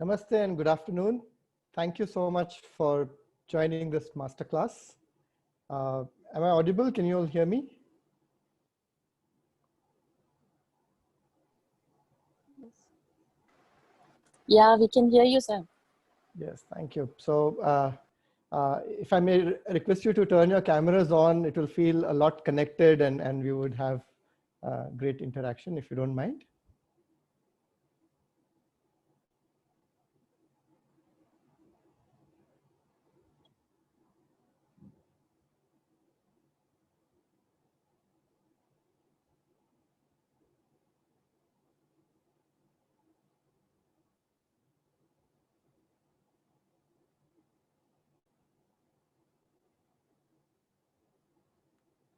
Namaste and good afternoon. Thank you so much for joining this masterclass. Am I audible? Can you all hear me? Yeah, we can hear you, sir. Yes, thank you. So if I may request you to turn your cameras on, it will feel a lot connected and we would have great interaction if you don't mind.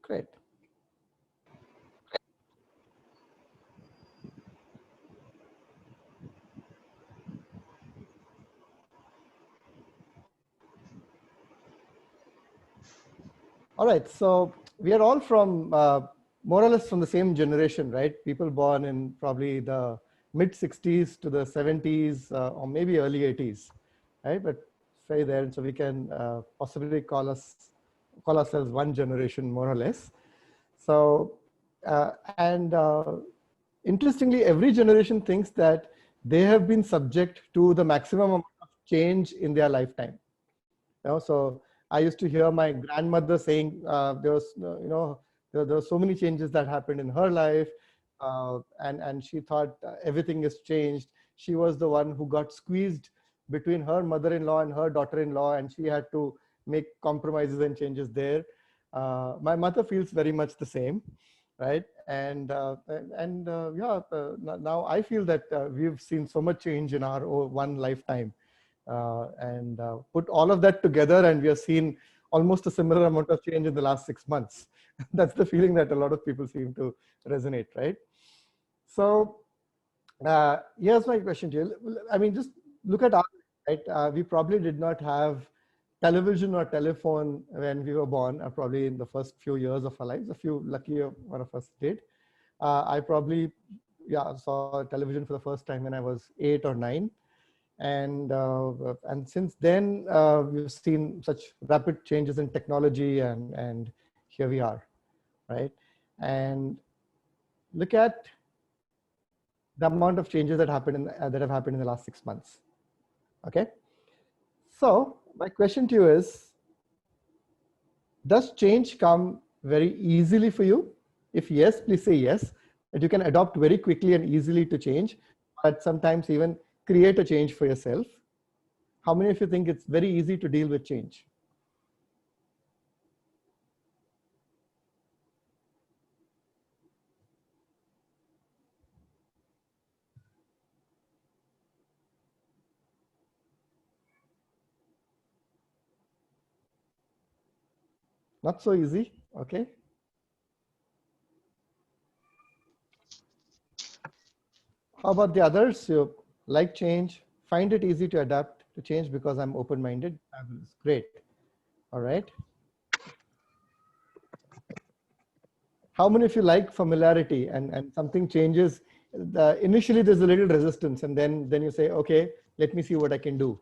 Great. All right, so we are all from more or less from the same generation, right? People born in probably the mid 60s to the 70s or maybe early 80s, right? But say there, and so we can possibly call ourselves one generation more or less. So interestingly, every generation thinks that they have been subject to the maximum amount of change in their lifetime. So I used to hear my grandmother saying there was, there were so many changes that happened in her life, and she thought everything has changed. She was the one who got squeezed between her mother-in-law and her daughter-in-law, and she had to make compromises and changes there. My mother feels very much the same, right? Now I feel that we've seen so much change in our one lifetime. Put all of that together and we have seen almost a similar amount of change in the last 6 months. That's the feeling that a lot of people seem to resonate, right? So here's my question to you. I mean, just look at our, right? We probably did not have television or telephone when we were born, probably in the first few years of our lives. A few lucky one of us did. I probably saw television for the first time when I was 8 or 9. And since then we've seen such rapid changes in technology, and here we are, right? And look at the amount of changes that happened that have happened in the last 6 months. Okay, so my question to you is, does change come very easily for you? If yes, please say yes, that you can adopt very quickly and easily to change, but sometimes even create a change for yourself. How many of you think it's very easy to deal with change? Not so easy, okay? How about the others? You like change, find it easy to adapt to change because I'm open-minded. Great, all right. How many of you like familiarity and something changes? Initially there's a little resistance and then you say, okay, let me see what I can do.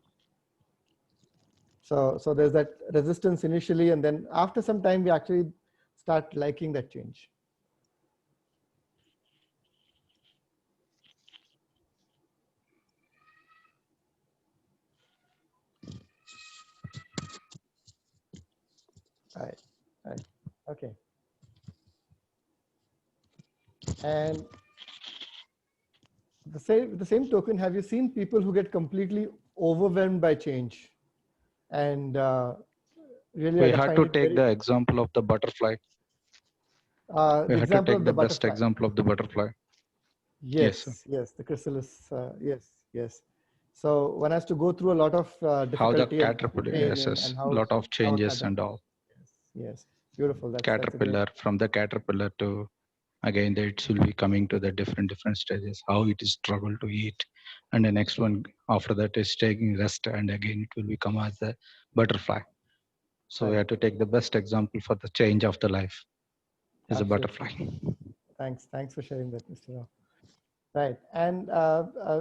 So there's that resistance initially, and then after some time we actually start liking that change. Right, okay. And the same token, have you seen people who get completely overwhelmed by change and really we had to take very, the example of the butterfly. We had to take the best example of the butterfly. Yes, yes, the chrysalis. Yes. So one has to go through a lot of difficulty. How the caterpillar, yes, and a lot of changes and all. Yes, beautiful. Caterpillar, from the caterpillar to, again, it will be coming to the different stages, how it is struggle to eat. And the next one after that is taking rest, and again, it will become as a butterfly. So we have to take the best example for the change of the life is a butterfly. Thanks for sharing that, Mr. Rao. Right. And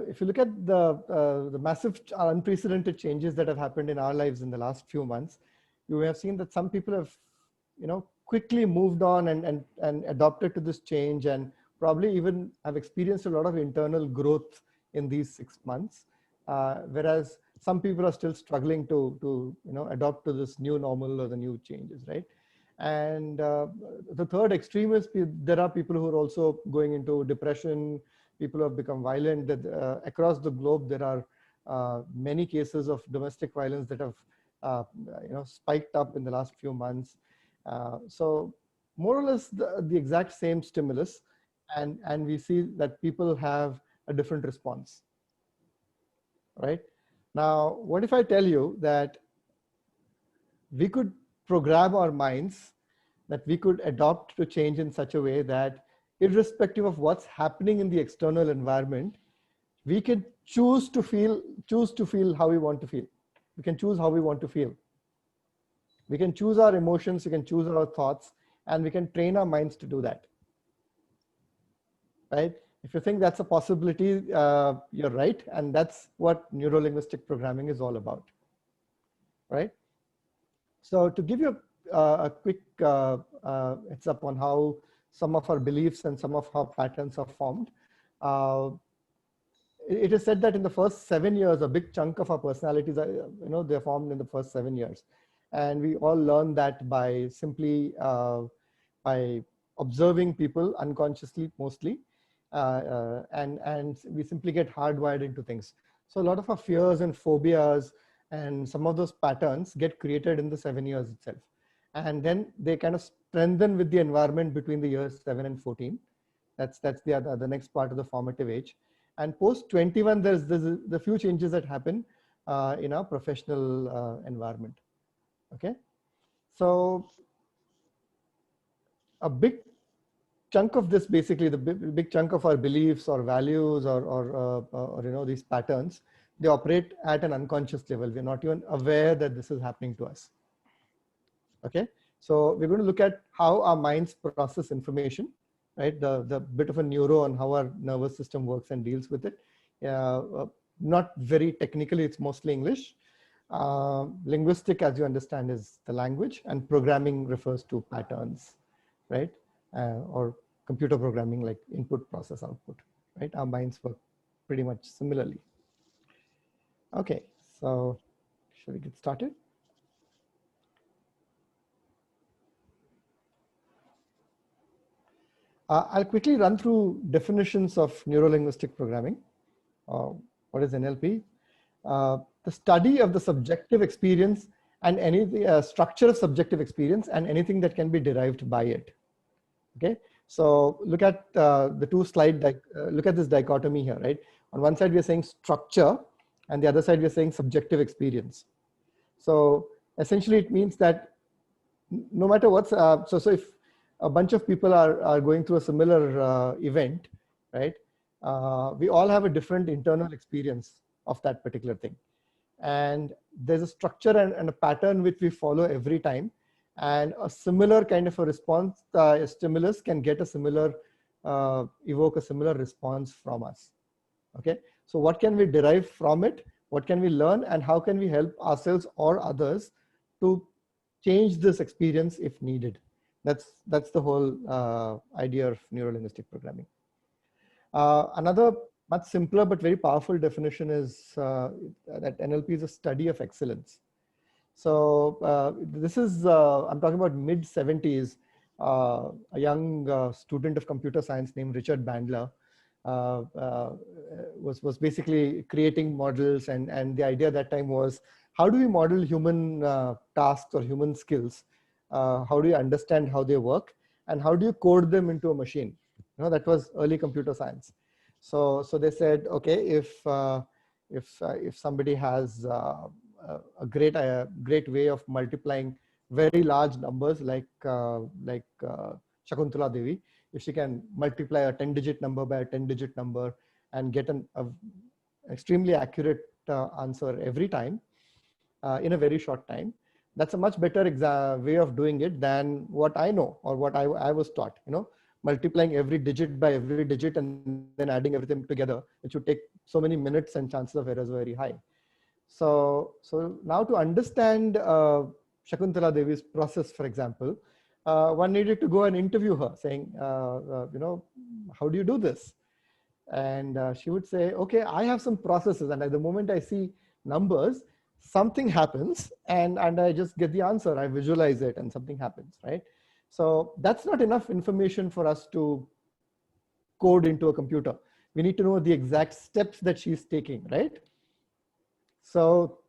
if you look at the massive, unprecedented changes that have happened in our lives in the last few months, you have seen that some people have, quickly moved on and adopted to this change, and probably even have experienced a lot of internal growth in these 6 months. Whereas some people are still struggling to adopt to this new normal or the new changes, right? And the third extreme is there are people who are also going into depression. People have become violent. That across the globe there are many cases of domestic violence that have spiked up in the last few months. So more or less the exact same stimulus, and we see that people have a different response. Right now, what if I tell you that we could program our minds, that we could adopt to change in such a way that irrespective of what's happening in the external environment, we can choose to feel how we want to feel. We can choose how we want to feel. We can choose our emotions, we can choose our thoughts, and we can train our minds to do that. Right? If you think that's a possibility, you're right. And that's what neuro-linguistic programming is all about. Right? So to give you a quick heads up on how some of our beliefs and some of our patterns are formed, it is said that in the first 7 years, a big chunk of our personalities are, they're formed in the first 7 years. And we all learn that by simply by observing people unconsciously, mostly. And we simply get hardwired into things. So a lot of our fears and phobias and some of those patterns get created in the 7 years itself. And then they kind of strengthen with the environment between the years 7 and 14. That's the next part of the formative age. And post 21, there's the few changes that happen in our professional environment. Okay, so a big chunk of this, basically the big chunk of our beliefs or values or these patterns, they operate at an unconscious level. We're not even aware that this is happening to us. Okay, so we're going to look at how our minds process information, right? The bit of a neuro on how our nervous system works and deals with it. Not very technically, it's mostly English. Linguistic, as you understand, is the language, and programming refers to patterns, right? Or computer programming, like input, process, output, right? Our minds work pretty much similarly. Okay, so should we get started? I'll quickly run through definitions of neuro-linguistic programming. What is NLP? The study of the subjective experience and any structure of subjective experience and anything that can be derived by it. Okay, so look at the two slide, look at this dichotomy here, right? On one side, we're saying structure, and the other side, we're saying subjective experience. So essentially, it means that no matter what's, so if a bunch of people are going through a similar event, right? We all have a different internal experience of that particular thing. And there's a structure and a pattern which we follow every time. And a similar kind of a response, a stimulus can get a similar, evoke a similar response from us. Okay, so what can we derive from it? What can we learn? And how can we help ourselves or others to change this experience if needed? That's the whole idea of neuro-linguistic programming. Another much simpler but very powerful definition is that NLP is a study of excellence. So this is, I'm talking about mid-70s, a young student of computer science named Richard Bandler was basically creating models, and the idea at that time was, how do we model human tasks or human skills? How do you understand how they work, and how do you code them into a machine? That was early computer science. So they said, okay, if somebody has a great way of multiplying very large numbers, like Shakuntala Devi, if she can multiply a 10-digit number by a 10-digit number and get an extremely accurate answer every time in a very short time, that's a much better way of doing it than what I know or what I was taught. multiplying every digit by every digit and then adding everything together, it should take so many minutes and chances of errors are very high. So now to understand Shakuntala Devi's process, for example, one needed to go and interview her saying, how do you do this? And she would say, okay, I have some processes, and at the moment I see numbers, something happens, and I just get the answer. I visualize it and something happens, right? So that's not enough information for us to code into a computer. We need to know the exact steps that she's taking, right? So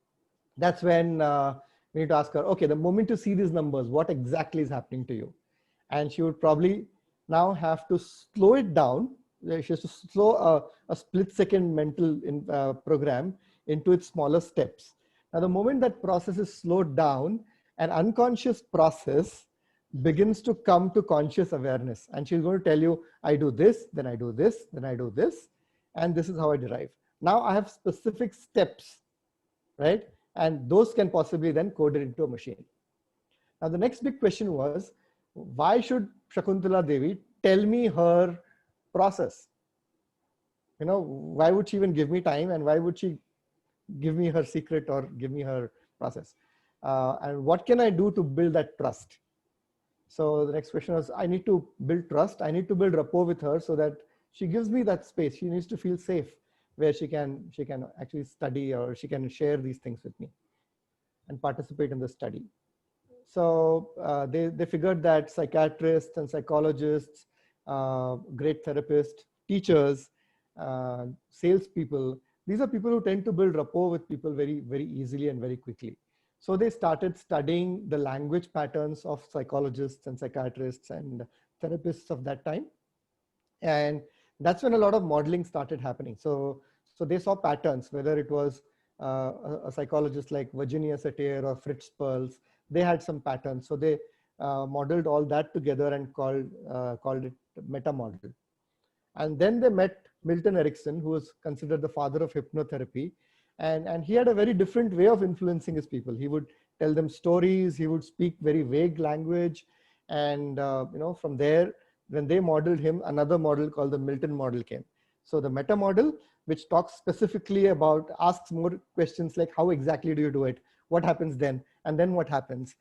that's when we need to ask her, okay, the moment you see these numbers, what exactly is happening to you? And she would probably now have to slow it down. She has to slow a split-second mental program into its smaller steps. Now, the moment that process is slowed down, an unconscious process begins to come to conscious awareness. And she's going to tell you, I do this, then I do this, then I do this, and this is how I derive. Now I have specific steps, right? And those can possibly then code it into a machine. Now, the next big question was, why should Shakuntala Devi tell me her process? Why would she even give me time, and why would she give me her secret or give me her process? And what can I do to build that trust? So the next question was, I need to build trust. I need to build rapport with her so that she gives me that space. She needs to feel safe where she can actually study, or she can share these things with me and participate in the study. So they figured that psychiatrists and psychologists, great therapists, teachers, salespeople, these are people who tend to build rapport with people very, very easily and very quickly. So they started studying the language patterns of psychologists and psychiatrists and therapists of that time. And that's when a lot of modeling started happening. So they saw patterns, whether it was a psychologist like Virginia Satir or Fritz Perls, they had some patterns. So they modeled all that together and called it meta model. And then they met Milton Erickson, who was considered the father of hypnotherapy. And he had a very different way of influencing his people. He would tell them stories. He would speak very vague language. And from there, when they modeled him, another model called the Milton model came. So the meta model, which talks specifically about, asks more questions like, how exactly do you do it? What happens then? And then what happens?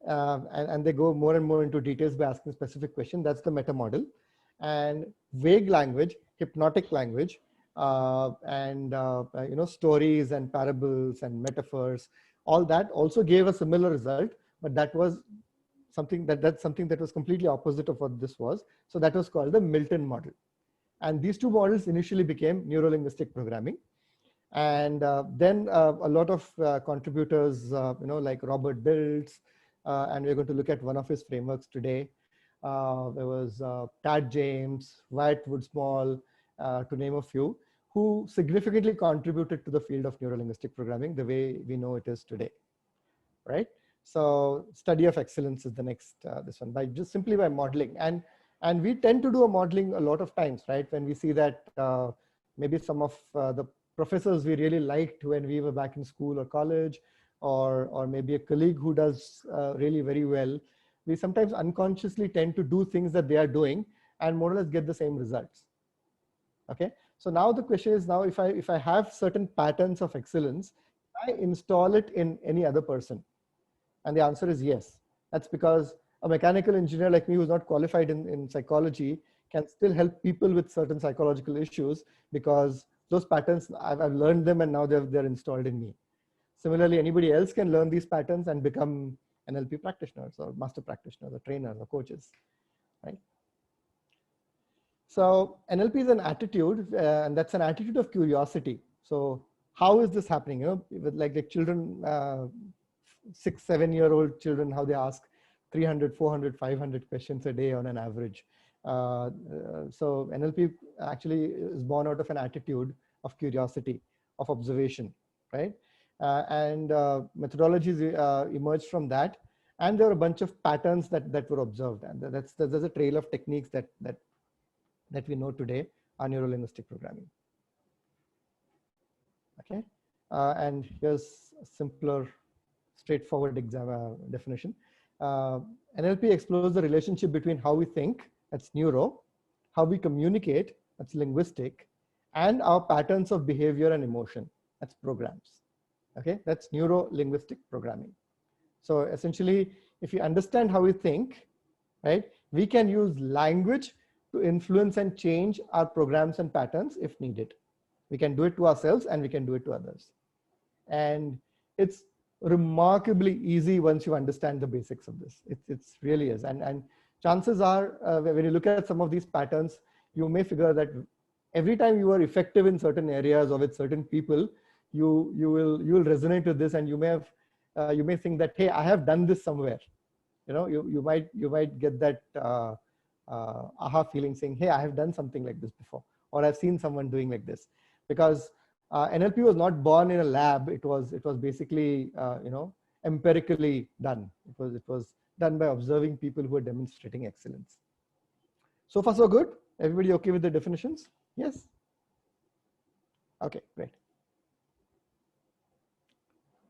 And they go more and more into details by asking specific questions. That's the meta model. And vague language, hypnotic language, stories and parables and metaphors, all that also gave a similar result, but that was something that was completely opposite of what this was. So that was called the Milton model. And these two models initially became neuro-linguistic programming. And then a lot of contributors, like Robert Dilts, and we're going to look at one of his frameworks today. There was Tad James, Wyatt Woodsmall, to name a few, who significantly contributed to the field of neuro-linguistic programming the way we know it is today, right? So study of excellence is the next, this one, by just simply by modeling. And we tend to do a modeling a lot of times, right? When we see that maybe some of the professors we really liked when we were back in school or college, or maybe a colleague who does really very well, we sometimes unconsciously tend to do things that they are doing and more or less get the same results. Okay, so now the question is, now if I have certain patterns of excellence, can I install it in any other person? And the answer is yes. That's because a mechanical engineer like me who's not qualified in psychology can still help people with certain psychological issues, because those patterns, I've learned them and now they're installed in me. Similarly, anybody else can learn these patterns and become NLP practitioners or master practitioners or trainers or coaches, right? So NLP is an attitude, and that's an attitude of curiosity. So how is this happening? With like the children, 6-7-year-old children, how they ask 300, 400, 500 questions a day on an average. So NLP actually is born out of an attitude of curiosity, of observation, right? And methodologies emerged from that. And there were a bunch of patterns that were observed. And there's a trail of techniques that we know today are neuro-linguistic programming. Okay, and here's a simpler, straightforward definition. NLP explores the relationship between how we think, that's neuro, how we communicate, that's linguistic, and our patterns of behavior and emotion, that's programs. Okay, that's neuro-linguistic programming. So essentially, if you understand how we think, right, we can use language to influence and change our programs and patterns if needed. We can do it to ourselves and we can do it to others. And it's remarkably easy once you understand the basics of this. It's really is. And chances are, when you look at some of these patterns, you may figure that every time you are effective in certain areas or with certain people, you will resonate with this, and you may think that, hey, I have done this somewhere. You know, you might get that aha feeling, saying, hey, I have done something like this before, or I've seen someone doing like this. Because NLP was not born in a lab. It was basically empirically done. It was done by observing people who are demonstrating excellence. So far so good. Everybody okay with the definitions? Yes. Okay, great.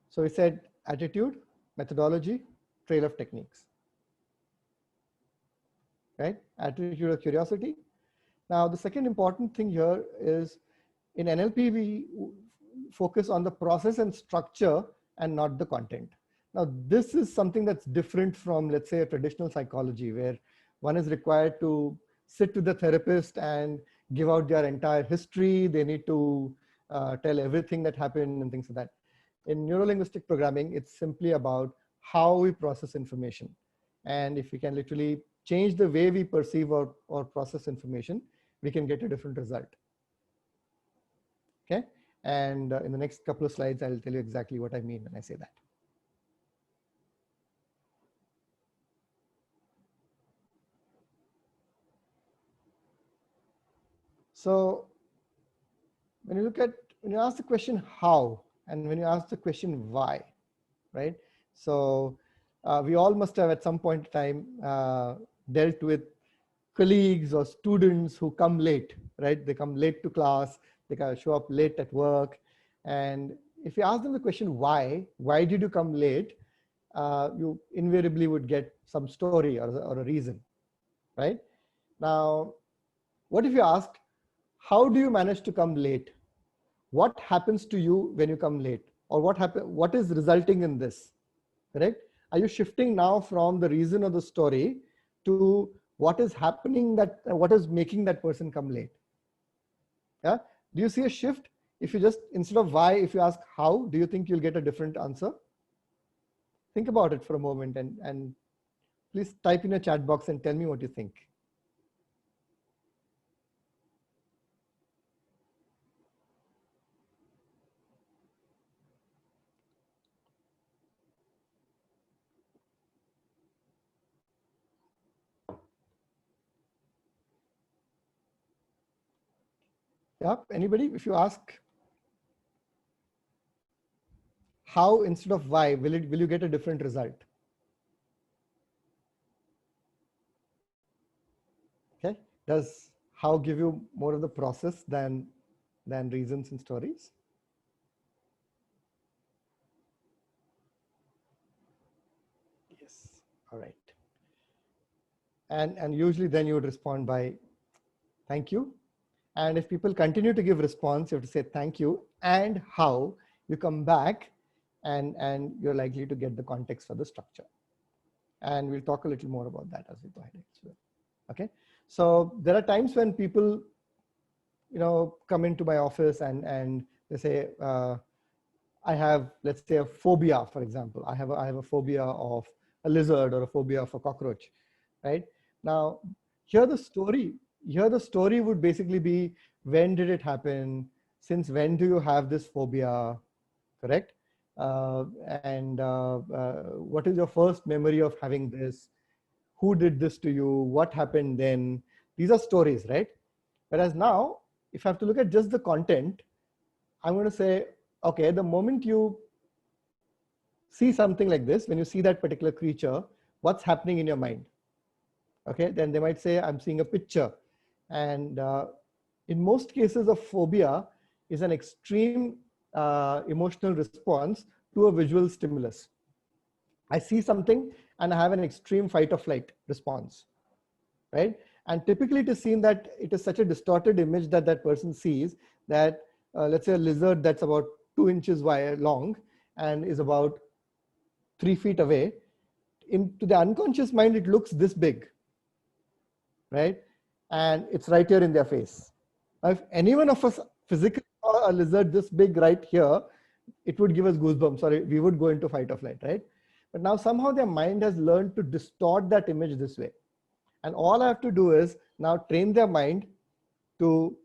So we said attitude, methodology, trail of techniques. Right? Attitude of curiosity. Now the second important thing here is, in NLP, we focus on the process and structure and not the content. Now, this is something that's different from, let's say, a traditional psychology, where one is required to sit with the therapist and give out their entire history. They need to tell everything that happened and things like that. In neurolinguistic programming, it's simply about how we process information. And if we can literally change the way we perceive or process information, we can get a different result. Okay, and in the next couple of slides, I'll tell you exactly what I mean when I say that. So when you ask the question how, and when you ask the question why, right? So we all must have at some point in time dealt with colleagues or students who come late, right? They come late to class, they kind of show up late at work. And if you ask them the question, why did you come late? You invariably would get some story or a reason, right? Now, what if you ask, how do you manage to come late? What happens to you when you come late? Or what is resulting in this, correct? Are you shifting now from the reason of the story to what is happening, what is making that person come late? Yeah. Do you see a shift? If you just, instead of why, if you ask how, do you think you'll get a different answer? Think about it for a moment, and please type in a chat box and tell me what you think. Yeah, anybody? If you ask how instead of why, will you get a different result? Okay. Does how give you more of the process than reasons and stories? Yes. All right. And usually then you would respond by thank you. And if people continue to give response, you have to say thank you and how. You come back and you're likely to get the context for the structure. And we'll talk a little more about that as we go ahead as well. Okay. So there are times when people, come into my office and they say, I have, let's say, a phobia, for example. I have a phobia of a lizard or a phobia of a cockroach, right? Now, here the story would basically be, when did it happen? Since when do you have this phobia, correct? And what is your first memory of having this? Who did this to you? What happened then? These are stories, right? Whereas now, if I have to look at just the content, I'm going to say, okay, the moment you see something like this, when you see that particular creature, what's happening in your mind? Okay, then they might say, I'm seeing a picture. And in most cases, a phobia is an extreme emotional response to a visual stimulus. I see something and I have an extreme fight or flight response, right? And typically it is seen that it is such a distorted image that that person sees that, let's say a lizard that's about 2 inches wide long and is about 3 feet away, into the unconscious mind, it looks this big, right? And it's right here in their face. Now, if any one of us physically saw a lizard this big right here, it would give us goosebumps. Sorry, we would go into fight or flight, right? But now somehow their mind has learned to distort that image this way. And all I have to do is now train their mind to,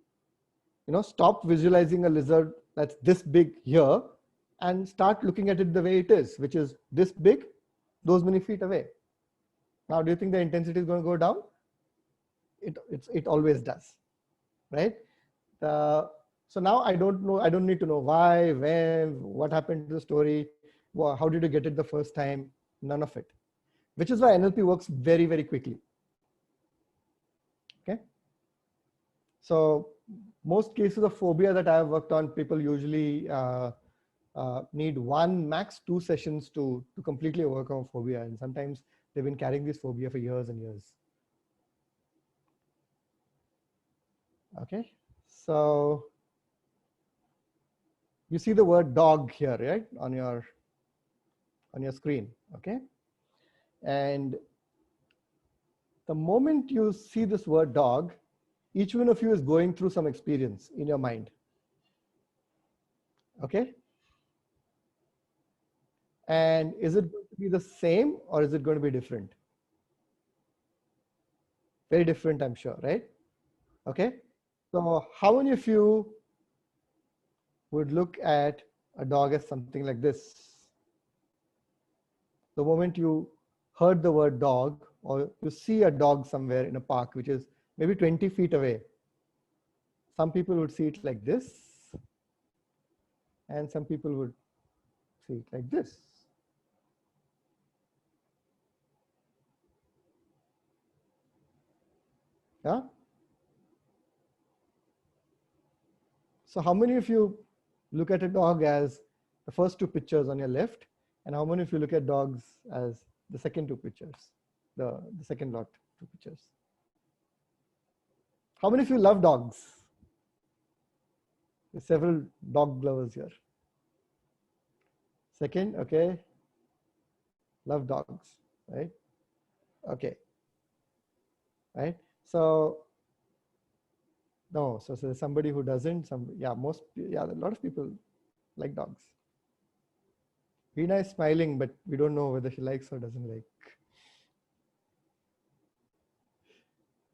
stop visualizing a lizard that's this big here and start looking at it the way it is, which is this big, those many feet away. Now, do you think the intensity is going to go down? It always does, right? So now I don't know, I don't need to know why, when, what happened to the story, how did you get it the first time? None of it, which is why NLP works very, very quickly. Okay. So most cases of phobia that I have worked on, people usually need 1, max 2 sessions to completely overcome phobia. And sometimes they've been carrying this phobia for years and years. Okay. So you see the word dog here, right? On your screen. Okay. And the moment you see this word dog, each one of you is going through some experience in your mind. Okay. And is it going to be the same or is it going to be different? Very different, I'm sure, right? Okay. So how many of you would look at a dog as something like this? The moment you heard the word dog, or you see a dog somewhere in a park, which is maybe 20 feet away, some people would see it like this, and some people would see it like this. Yeah. So how many of you look at a dog as the first 2 pictures on your left, and how many of you look at dogs as the second 2 pictures, the second lot 2 pictures? How many of you love dogs? There's several dog lovers here. Second, okay. Love dogs, right? Okay. Right. So no, so there's somebody who doesn't. A lot of people like dogs. Veena is smiling, but we don't know whether she likes or doesn't like.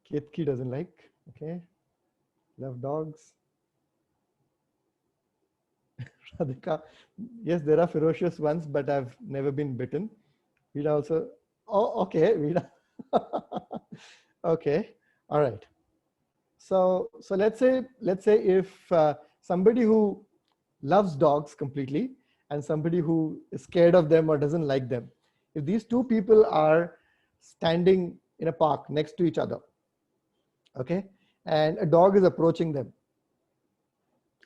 Ketki doesn't like. Okay. Love dogs. Radhika, yes, there are ferocious ones, but I've never been bitten. Veena also. Oh, okay, Veena. Okay, all right. So let's say if somebody who loves dogs completely and somebody who is scared of them or doesn't like them, if these 2 people are standing in a park next to each other, okay, and a dog is approaching them,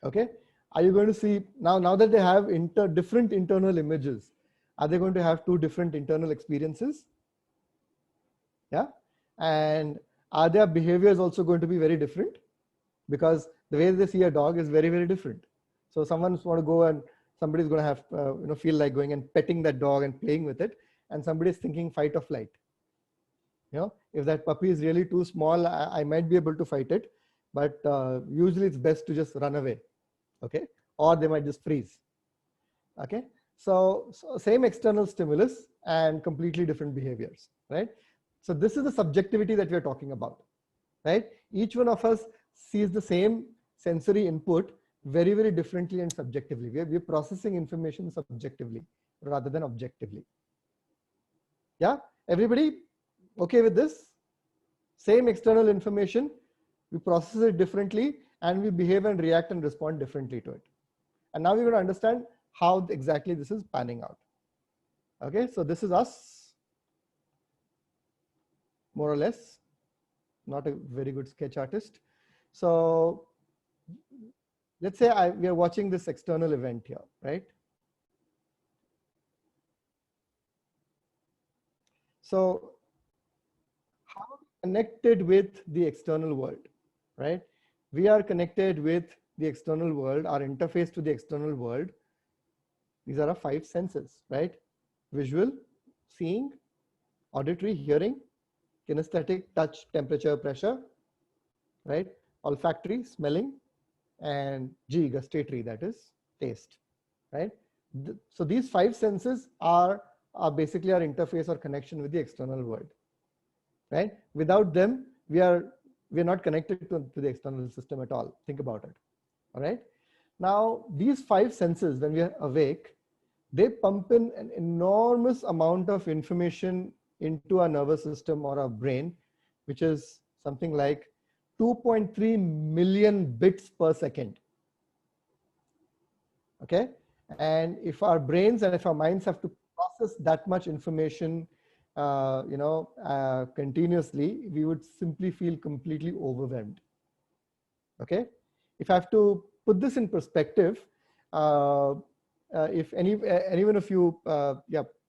okay, are you going to see now that they have different internal images, are they going to have 2 different internal experiences? Yeah. And are their behaviors also going to be very different? Because the way they see a dog is very, very different. So someone's want to go and somebody's going to have, feel like going and petting that dog and playing with it. And somebody's thinking fight or flight. If that puppy is really too small, I might be able to fight it. But usually it's best to just run away. Okay. Or they might just freeze. Okay. So same external stimulus and completely different behaviors, right? So this is the subjectivity that we're talking about, right? Each one of us sees the same sensory input very, very differently and subjectively. We're processing information subjectively rather than objectively. Yeah, everybody okay with this? Same external information, we process it differently and we behave and react and respond differently to it. And now we're going to understand how exactly this is panning out. Okay, so this is us. More or less, not a very good sketch artist. So let's say we are watching this external event here, right? So how connected with the external world, right? We are connected with the external world, our interface to the external world. These are our 5 senses, right? Visual, seeing, auditory, hearing, kinesthetic, touch, temperature, pressure, right? Olfactory, smelling, and G, gustatory, that is taste, right? So these 5 senses are basically our interface or connection with the external world, right? Without them, we're not connected to the external system at all. Think about it. All right. Now, these 5 senses, when we are awake, they pump in an enormous amount of information into our nervous system or our brain, which is something like 2.3 million bits per second. Okay. And if our brains and if our minds have to process that much information, continuously, we would simply feel completely overwhelmed. Okay. If I have to put this in perspective, if anyone of you,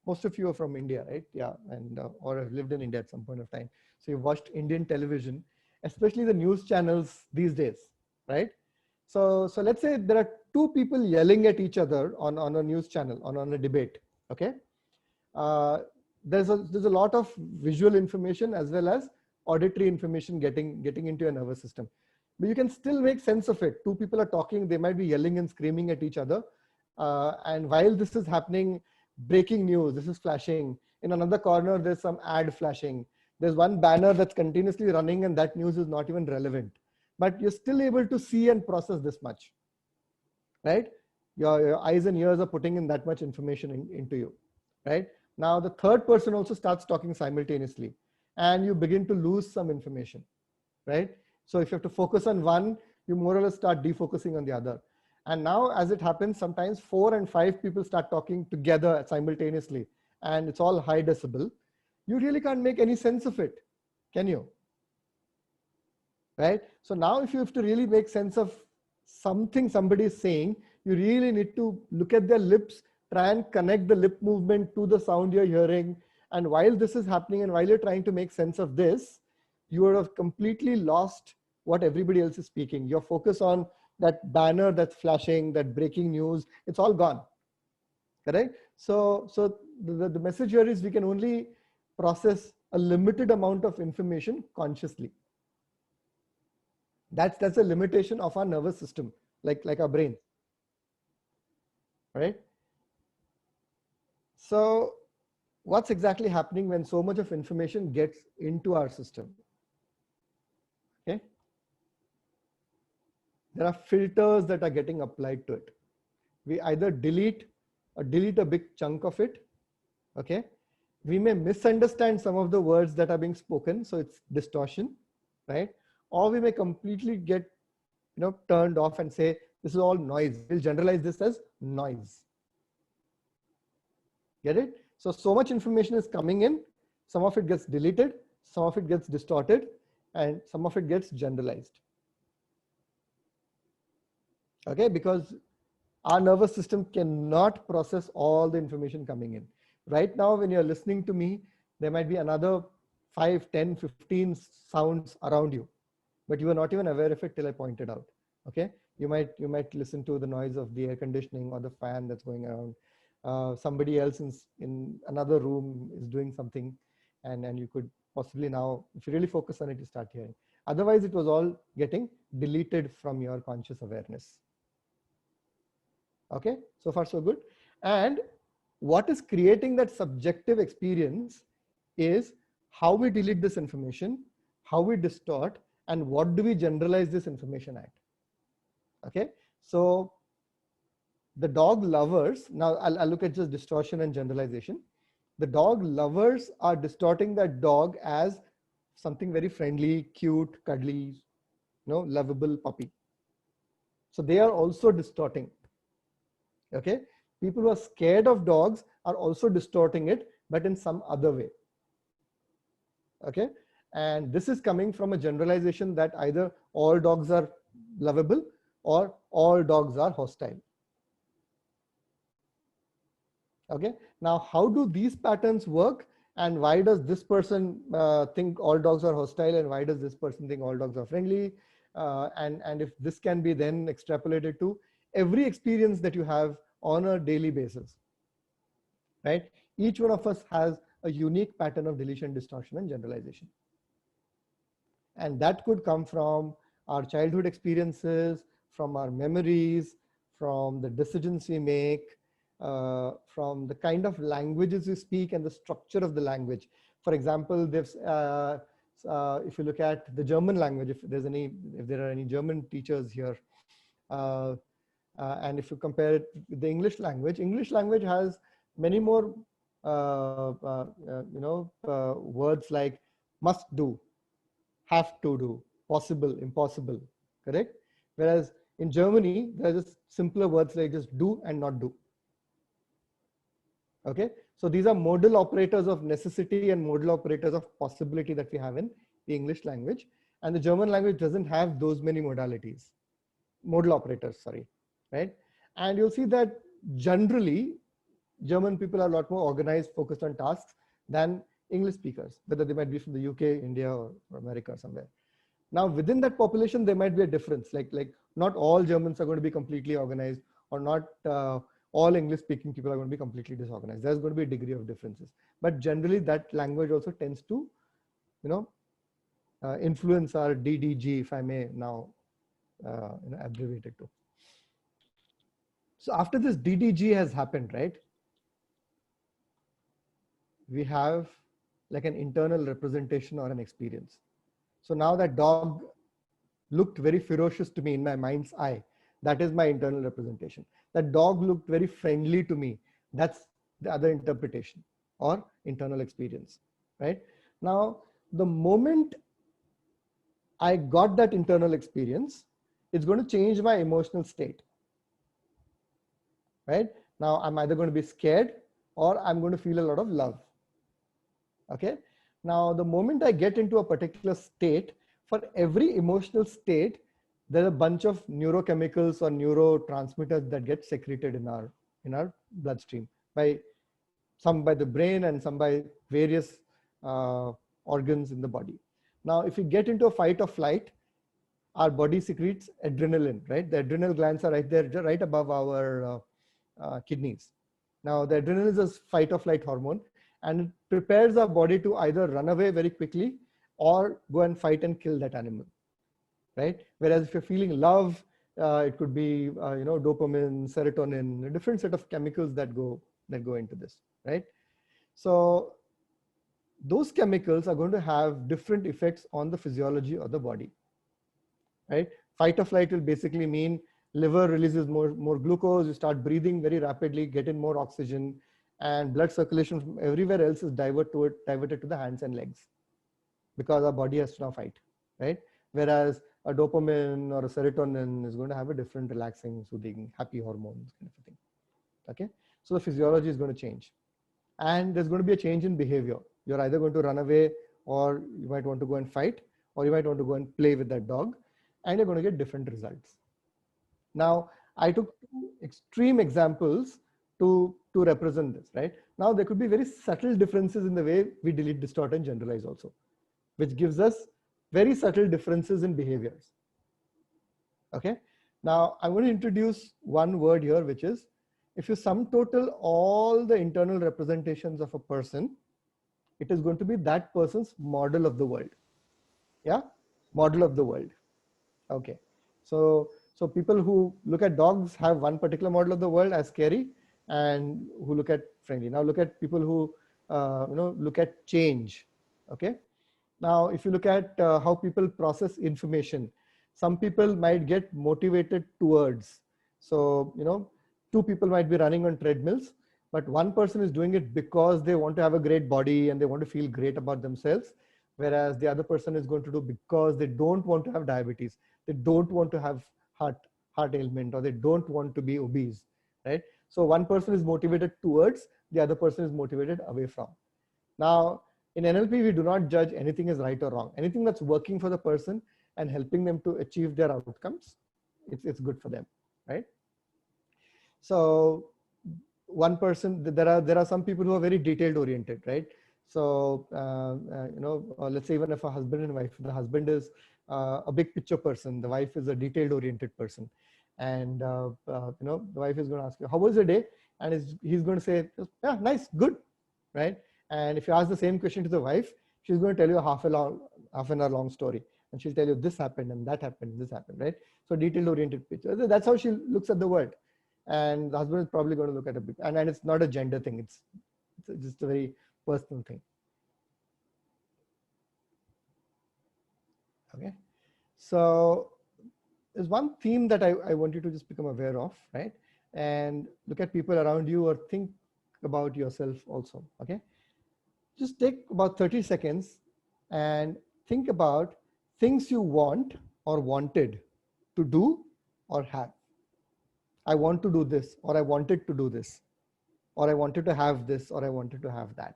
most of you are from India, right? Yeah, and or have lived in India at some point of time. So you've watched Indian television, especially the news channels these days, right? So let's say there are 2 people yelling at each other on a news channel, on a debate. Okay, there's a lot of visual information as well as auditory information getting into your nervous system, but you can still make sense of it. 2 people are talking, they might be yelling and screaming at each other, and while this is happening, breaking news, this is flashing. In another corner, there's some ad flashing. There's one banner that's continuously running and that news is not even relevant, but you're still able to see and process this much, right? Your eyes and ears are putting in that much information into you, right? Now the third person also starts talking simultaneously and you begin to lose some information, right? So if you have to focus on one, you more or less start defocusing on the other. And now as it happens, sometimes 4 and 5 people start talking together simultaneously and it's all high decibel. You really can't make any sense of it, can you? Right? So now if you have to really make sense of something somebody is saying, you really need to look at their lips, try and connect the lip movement to the sound you're hearing. And while this is happening and while you're trying to make sense of this, you would have completely lost what everybody else is speaking. Your focus on that banner that's flashing, that breaking news, it's all gone. Correct? So the message here is we can only process a limited amount of information consciously. That's a limitation of our nervous system, like our brain. Right? So what's exactly happening when so much of information gets into our system? Okay. There are filters that are getting applied to it. We either delete a big chunk of it. Okay. We may misunderstand some of the words that are being spoken, so it's distortion, right? Or we may completely get turned off and say this is all noise. We'll generalize this as noise. Get it? So much information is coming in, some of it gets deleted, some of it gets distorted, and some of it gets generalized. Okay, because our nervous system cannot process all the information coming in. Right now, when you're listening to me, there might be another 5, 10, 15 sounds around you, but you are not even aware of it till I pointed out. Okay, you might listen to the noise of the air conditioning or the fan that's going around. Somebody else in another room is doing something, and you could possibly now, if you really focus on it, you start hearing. Otherwise, it was all getting deleted from your conscious awareness. Okay, so far so good. And what is creating that subjective experience is how we delete this information, how we distort, and what do we generalize this information at. Okay, so the dog lovers, now I'll look at just distortion and generalization. The dog lovers are distorting that dog as something very friendly, cute, cuddly, lovable puppy. So they are also distorting. Okay, people who are scared of dogs are also distorting it, but in some other way. Okay, and this is coming from a generalization that either all dogs are lovable or all dogs are hostile. Okay, now how do these patterns work and why does this person think all dogs are hostile, and why does this person think all dogs are friendly, and if this can be then extrapolated to every experience that you have on a daily basis, right? Each one of us has a unique pattern of deletion, distortion, and generalization. And that could come from our childhood experiences, from our memories, from the decisions we make, from the kind of languages we speak and the structure of the language. For example, if you look at the German language, if there are any German teachers here, and if you compare it with the English language has many more words like must do, have to do, possible, impossible, correct? Whereas in Germany, there are just simpler words like just do and not do. Okay, so these are modal operators of necessity and modal operators of possibility that we have in the English language. And the German language doesn't have those many modalities, modal operators, sorry, right? And you'll see that generally, German people are a lot more organized, focused on tasks than English speakers, whether they might be from the UK, India, or America or somewhere. Now, within that population, there might be a difference. Like not all Germans are going to be completely organized, or not all English-speaking people are going to be completely disorganized. There's going to be a degree of differences. But generally, that language also tends to, influence our DDG, if I may now abbreviate it to. So after this DDG has happened, right? We have like an internal representation or an experience. So now that dog looked very ferocious to me in my mind's eye. That is my internal representation. That dog looked very friendly to me. That's the other interpretation or internal experience, right? Now, the moment I got that internal experience, it's going to change my emotional state, right? Now, I'm either going to be scared or I'm going to feel a lot of love. Okay. Now, the moment I get into a particular state, for every emotional state, there's a bunch of neurochemicals or neurotransmitters that get secreted in our bloodstream some by the brain and some by various organs in the body. Now, if you get into a fight or flight, our body secretes adrenaline, right? The adrenal glands are right there, right above our kidneys. Now, the adrenaline is a fight or flight hormone, and it prepares our body to either run away very quickly or go and fight and kill that animal, right? Whereas if you're feeling love, it could be dopamine, serotonin, a different set of chemicals that go into this, right? So those chemicals are going to have different effects on the physiology of the body, right? Fight or flight will basically mean liver releases more glucose, you start breathing very rapidly, get in more oxygen, and blood circulation from everywhere else is diverted to the hands and legs, because our body has to now fight, right? Whereas a dopamine or a serotonin is going to have a different relaxing, soothing, happy hormones kind of a thing. Okay, so the physiology is going to change, and there's going to be a change in behavior. You're either going to run away, or you might want to go and fight, or you might want to go and play with that dog, and you're going to get different results. Now, I took two extreme examples to represent this, right? Now, there could be very subtle differences in the way we delete, distort, and generalize also, which gives us very subtle differences in behaviors. Okay. Now, I'm going to introduce one word here, which is, if you sum total all the internal representations of a person, it is going to be that person's model of the world. Yeah, model of the world. Okay. So people who look at dogs have one particular model of the world as scary, and who look at friendly. Now look at people who look at change. Okay. Now, if you look at how people process information, some people might get motivated towards. So, two people might be running on treadmills, but one person is doing it because they want to have a great body and they want to feel great about themselves. Whereas the other person is going to do because they don't want to have diabetes. They don't want to have heart ailment, or they don't want to be obese, right? So one person is motivated towards, the other person is motivated away from. Now, in NLP, we do not judge anything as right or wrong. Anything that's working for the person and helping them to achieve their outcomes, it's good for them, right? So one person, there are some people who are very detailed oriented, right? So, let's say even if a husband and wife, the husband is a big picture person, the wife is a detailed oriented person. And, the wife is going to ask you, how was your day? And he's going to say, yeah, nice, good, right? And if you ask the same question to the wife, she's going to tell you a half an hour long story. And she'll tell you this happened and that happened, this happened, right? So detailed oriented picture. That's how she looks at the world. And the husband is probably going to look at it. And it's not a gender thing. It's just a very personal thing. Okay. So there's one theme that I want you to just become aware of, right? And look at people around you or think about yourself also, okay? Just take about 30 seconds and think about things you want or wanted to do or have. I want to do this, or I wanted to do this, or I wanted to have this, or I wanted to have that.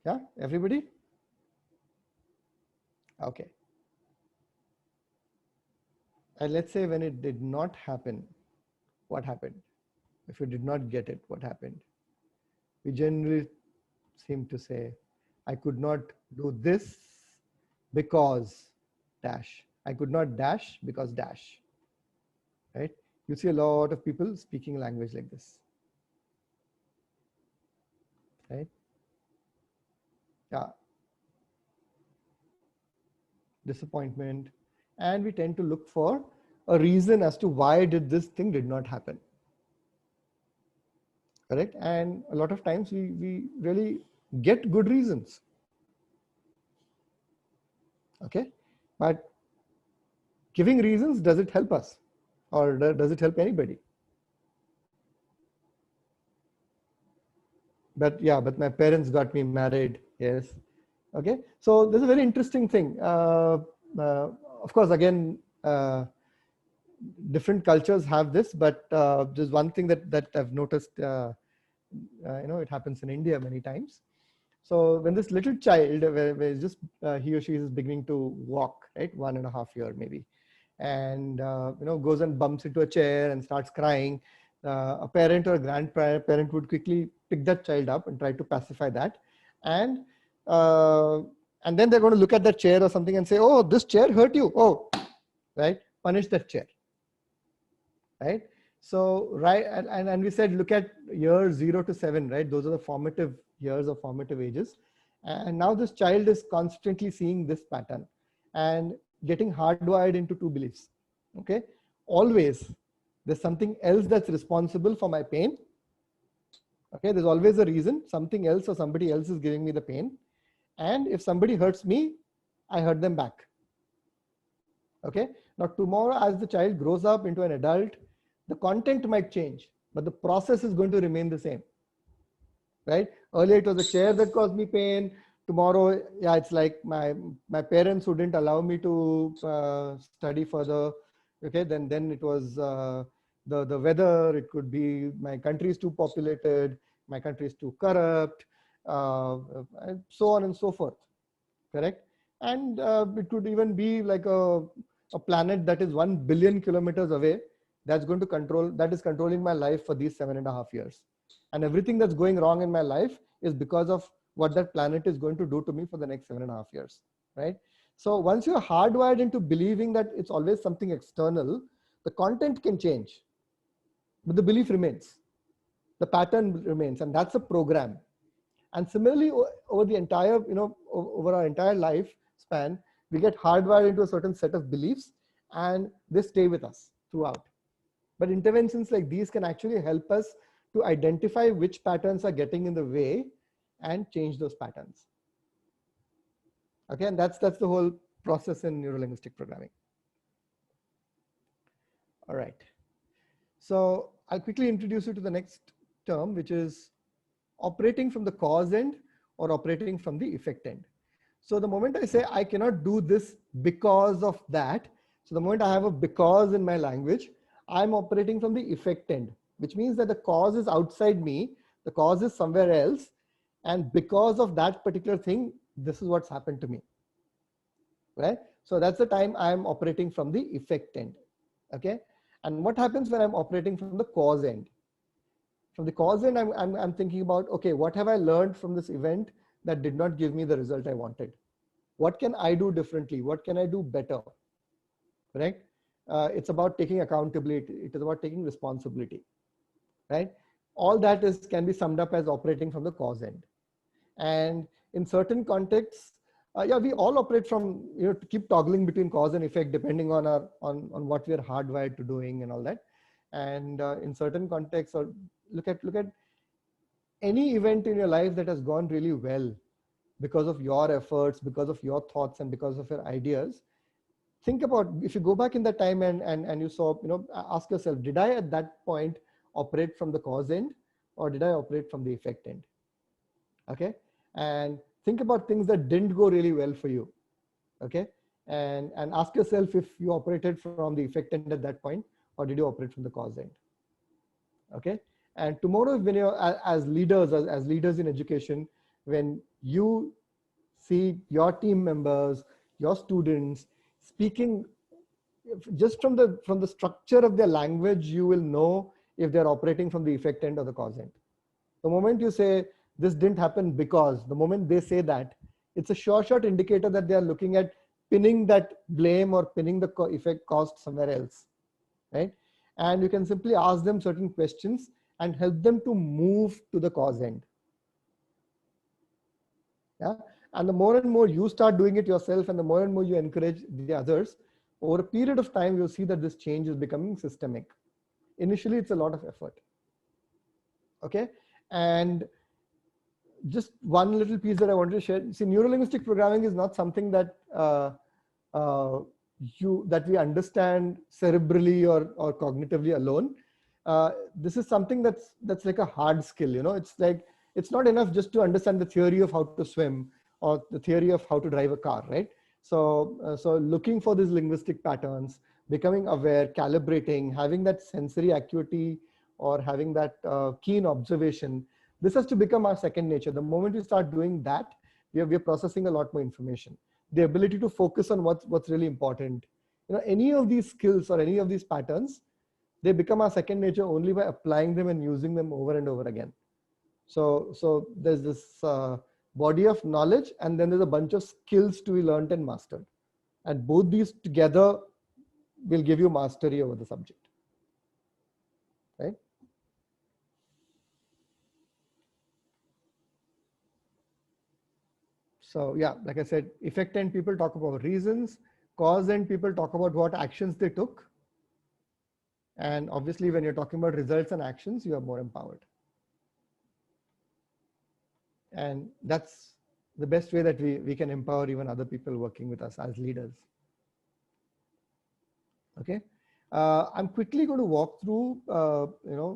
Yeah, everybody? Okay. And let's say when it did not happen, what happened? If you did not get it, what happened? We generally seem to say, I could not do this because dash. I could not dash because dash, right? You see a lot of people speaking language like this, right? Yeah. Disappointment. And we tend to look for a reason as to why this thing did not happen. Correct? And a lot of times we really get good reasons. Okay. But giving reasons, does it help us? Or does it help anybody? But yeah, but my parents got me married. Yes. Okay. So there's a very interesting thing. Of course, again, different cultures have this, but there's one thing that I've noticed, it happens in India many times. So when this little child, where just he or she is beginning to walk, right, 1.5 years maybe, and goes and bumps into a chair and starts crying, a parent or a grandparent would quickly pick that child up and try to pacify that, and then they're going to look at that chair or something and say, oh, this chair hurt you, oh, right, punish that chair, right? So right, and we said look at years 0 to 7, right? Those are the formative years or formative ages. And now this child is constantly seeing this pattern and getting hardwired into two beliefs. Okay, always there's something else that's responsible for my pain. Okay, there's always a reason, something else or somebody else is giving me the pain. And if somebody hurts me, I hurt them back. Okay, now tomorrow as the child grows up into an adult, the content might change, but the process is going to remain the same, right? Earlier it was a chair that caused me pain. Tomorrow, yeah, it's like my parents who didn't allow me to study further. Okay, then it was the weather. It could be my country is too populated, my country is too corrupt, and so on and so forth. Correct? And it could even be like a planet that is 1 billion kilometers away that is controlling my life for these 7.5 years. And everything that's going wrong in my life is because of what that planet is going to do to me for the next 7.5 years, right? So once you're hardwired into believing that it's always something external, the content can change, but the belief remains, the pattern remains, and that's a program. And similarly, over the entire, over our entire lifespan, we get hardwired into a certain set of beliefs and they stay with us throughout. But interventions like these can actually help us to identify which patterns are getting in the way and change those patterns. Okay, and that's the whole process in neurolinguistic programming. All right. So I'll quickly introduce you to the next term, which is operating from the cause end or operating from the effect end. So the moment I say I cannot do this because of that, so the moment I have a because in my language, I'm operating from the effect end, which means that the cause is outside me, the cause is somewhere else, and because of that particular thing, this is what's happened to me, right? So that's the time I'm operating from the effect end, okay? And what happens when I'm operating from the cause end? From the cause end, I'm thinking about, okay, what have I learned from this event that did not give me the result I wanted? What can I do differently? What can I do better? Correct? It's about taking accountability. It is about taking responsibility, right? All that can be summed up as operating from the cause end. And in certain contexts, yeah, we all operate from, to keep toggling between cause and effect depending on on what we are hardwired to doing and all that. And in certain contexts, or look at any event in your life that has gone really well because of your efforts, because of your thoughts, and because of your ideas. Think about, if you go back in that time and you saw, ask yourself, did I at that point operate from the cause end, or did I operate from the effect end? Okay. And think about things that didn't go really well for you. Okay. And ask yourself if you operated from the effect end at that point, or did you operate from the cause end? Okay. And tomorrow, when you're as leaders, as leaders in education, when you see your team members, your students speaking, just from the structure of their language, you will know if they're operating from the effect end or the cause end. The moment you say this didn't happen because, the moment they say that, it's a sure shot indicator that they are looking at pinning that blame or pinning the effect cost somewhere else, right? And you can simply ask them certain questions and help them to move to the cause end. Yeah. And the more and more you start doing it yourself, and the more and more you encourage the others, over a period of time, you'll see that this change is becoming systemic. Initially, it's a lot of effort. Okay. And just one little piece that I wanted to share. See, neurolinguistic programming is not something that that we understand cerebrally or cognitively alone. This is something that's like a hard skill. It's like, it's not enough just to understand the theory of how to swim or the theory of how to drive a car, right? So looking for these linguistic patterns, becoming aware, calibrating, having that sensory acuity, or having that keen observation, this has to become our second nature. The moment we start doing that, we are processing a lot more information. The ability to focus on what's really important. Any of these skills or any of these patterns, they become our second nature only by applying them and using them over and over again. So there's this body of knowledge, and then there's a bunch of skills to be learned and mastered. And both these together will give you mastery over the subject, right? So yeah, like I said, effect end people talk about reasons, cause end people talk about what actions they took. And obviously, when you're talking about results and actions, you are more empowered. And that's the best way that we can empower even other people working with us as leaders. Okay. I'm quickly going to walk through,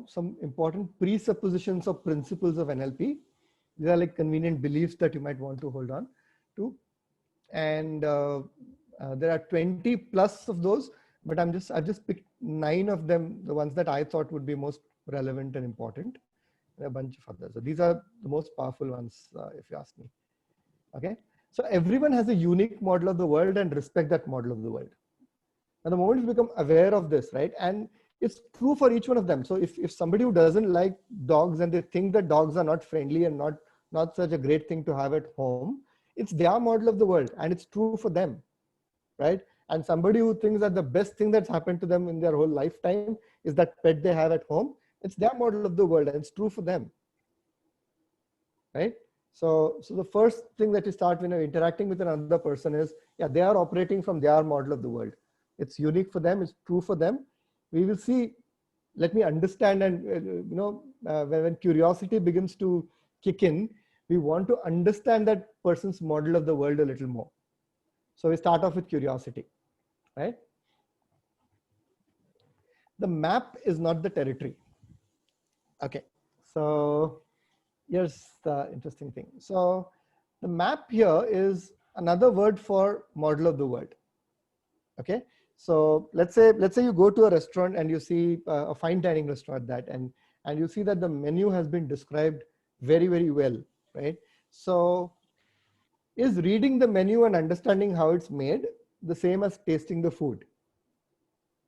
some important presuppositions or principles of NLP. These are like convenient beliefs that you might want to hold on to. And there are 20 plus of those, but I've just picked 9 of them, the ones that I thought would be most relevant and important, and a bunch of others. So these are the most powerful ones, if you ask me. Okay. So everyone has a unique model of the world, and respect that model of the world. And the moment you become aware of this, right? And it's true for each one of them. So if somebody who doesn't like dogs and they think that dogs are not friendly and not such a great thing to have at home, it's their model of the world, and it's true for them, right? And somebody who thinks that the best thing that's happened to them in their whole lifetime is that pet they have at home, it's their model of the world, and it's true for them, right? So the first thing that you start when you're interacting with another person is, yeah, they are operating from their model of the world. It's unique for them, it's true for them. We will see, let me understand, and when curiosity begins to kick in, we want to understand that person's model of the world a little more. So we start off with curiosity, right? The map is not the territory. Okay, so here's the interesting thing. So the map here is another word for model of the world. Okay, so let's say you go to a restaurant and you see a fine dining restaurant and you see that the menu has been described very, very well, right? So is reading the menu and understanding how it's made the same as tasting the food?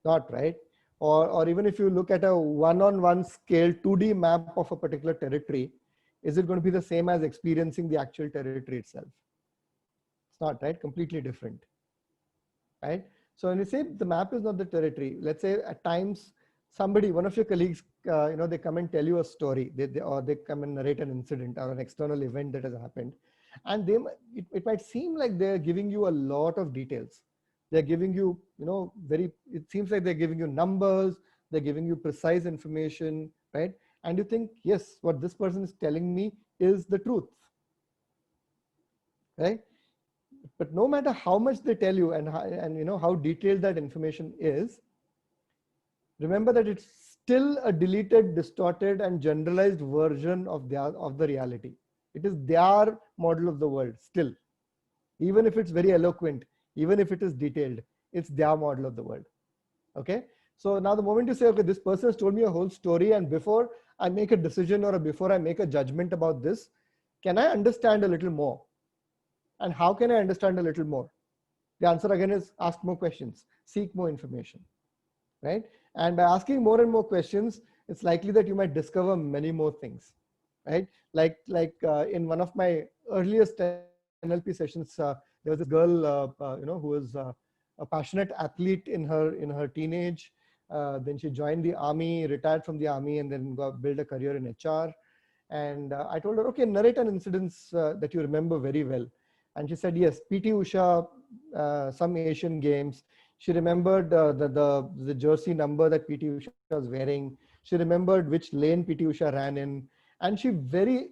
Not, right? or even if you look at a one-on-one scale 2D map of a particular territory, is it going to be the same as experiencing the actual territory itself? It's not, right? Completely different, right? So when you say the map is not the territory, let's say at times somebody, one of your colleagues, they come and tell you a story, or they come and narrate an incident or an external event that has happened, and it might seem like they're giving you a lot of details. They're giving you, it seems like they're giving you numbers, they're giving you precise information, right? And you think, yes, what this person is telling me is the truth, right? But no matter how much they tell you and how detailed that information is, remember that it's still a deleted, distorted, and generalized version of the reality. It is their model of the world still. Even if it's very eloquent, even if it is detailed, it's their model of the world. Okay. So now the moment you say, okay, this person has told me a whole story, and before I make a decision or before I make a judgment about this, can I understand a little more? And how can I understand a little more? The answer again is ask more questions, seek more information, right? And by asking more and more questions, it's likely that you might discover many more things, right? Like in one of my earliest NLP sessions, there was this girl, who was a passionate athlete in her teenage. Then she joined the army, retired from the army, and then built a career in HR. And I told her, okay, narrate an incident that you remember very well. And she said, yes, PT Usha, some Asian Games. She remembered the jersey number that PT Usha was wearing. She remembered which lane PT Usha ran in. And she very,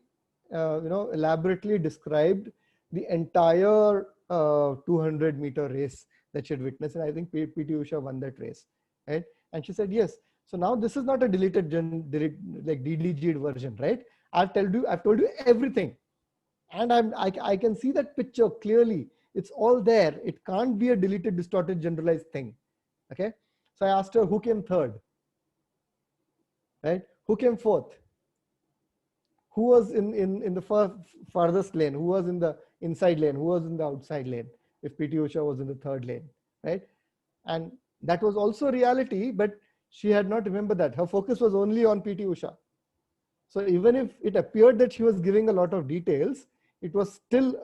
elaborately described the entire 200-meter race that she had witnessed. And I think PT Usha won that race, right? And she said, yes. So now this is not a deleted like DDG'd version, right? I've told you everything. And I can see that picture clearly. It's all there. It can't be a deleted, distorted, generalized thing. Okay. So I asked her, who came third? Right? Who came fourth? Who was in the farthest lane? Who was in the inside lane? Who was in the outside lane? If PT Usha was in the third lane, right? And that was also reality, but she had not remembered that. Her focus was only on PT Usha. So even if it appeared that she was giving a lot of details, it was still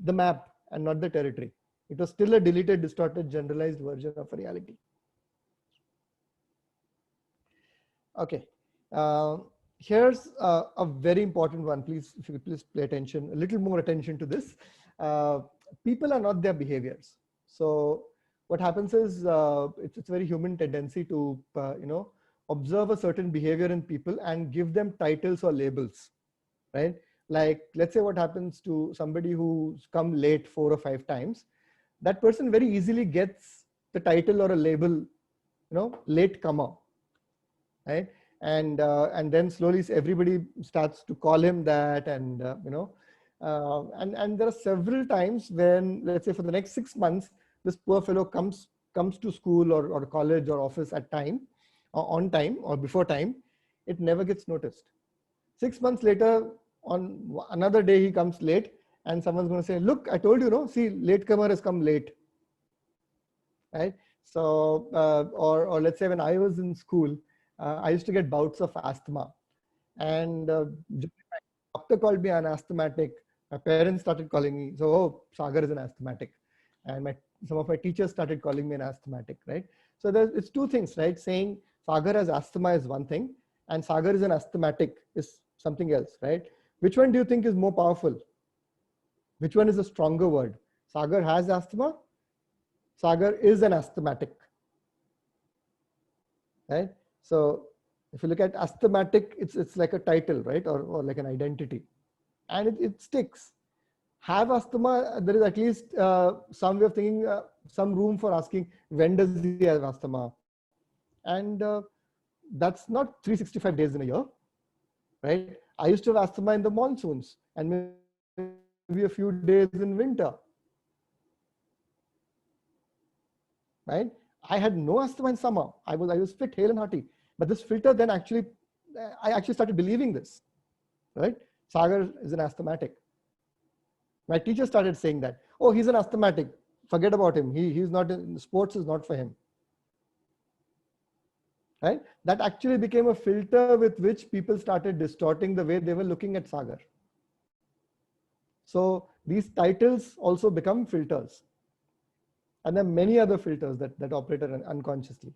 the map and not the territory. It was still a deleted, distorted, generalized version of a reality. Okay. Here's a very important one. Please, if you could please pay attention, a little more attention to this. People are not their behaviors. So what happens is it's a very human tendency to, observe a certain behavior in people and give them titles or labels, right? Like, let's say what happens to somebody who's come late 4 or 5 times. That person very easily gets the title or a label, late comer, right? And then slowly everybody starts to call him that, and and there are several times when, let's say, for the next 6 months, this poor fellow comes to school or college or office at time, or on time or before time. It never gets noticed. 6 months later, on another day, he comes late, and someone's going to say, look, I told you, no, see, latecomer has come late, right? So, or let's say when I was in school, I used to get bouts of asthma, and my doctor called me an asthmatic. My parents started calling me, so, oh, Sagar is an asthmatic. And some of my teachers started calling me an asthmatic, right? So it's 2 things, right? Saying Sagar has asthma is one thing, and Sagar is an asthmatic is something else, right? Which one do you think is more powerful? Which one is a stronger word? Sagar has asthma. Sagar is an asthmatic, right? So if you look at asthmatic, it's like a title, right? Or like an identity, and it sticks. Have asthma, there is at least some way of thinking, some room for asking, when does he have asthma? And that's not 365 days in a year, right? I used to have asthma in the monsoons and maybe a few days in winter, right? I had no asthma in summer. I was fit, hale and hearty. But this filter then I actually started believing this, right? Sagar is an asthmatic. My teacher started saying that, oh, he's an asthmatic. Forget about him. He's not in sports, is not for him. right? That actually became a filter with which people started distorting the way they were looking at Sagar. So these titles also become filters. And there are many other filters that operate unconsciously.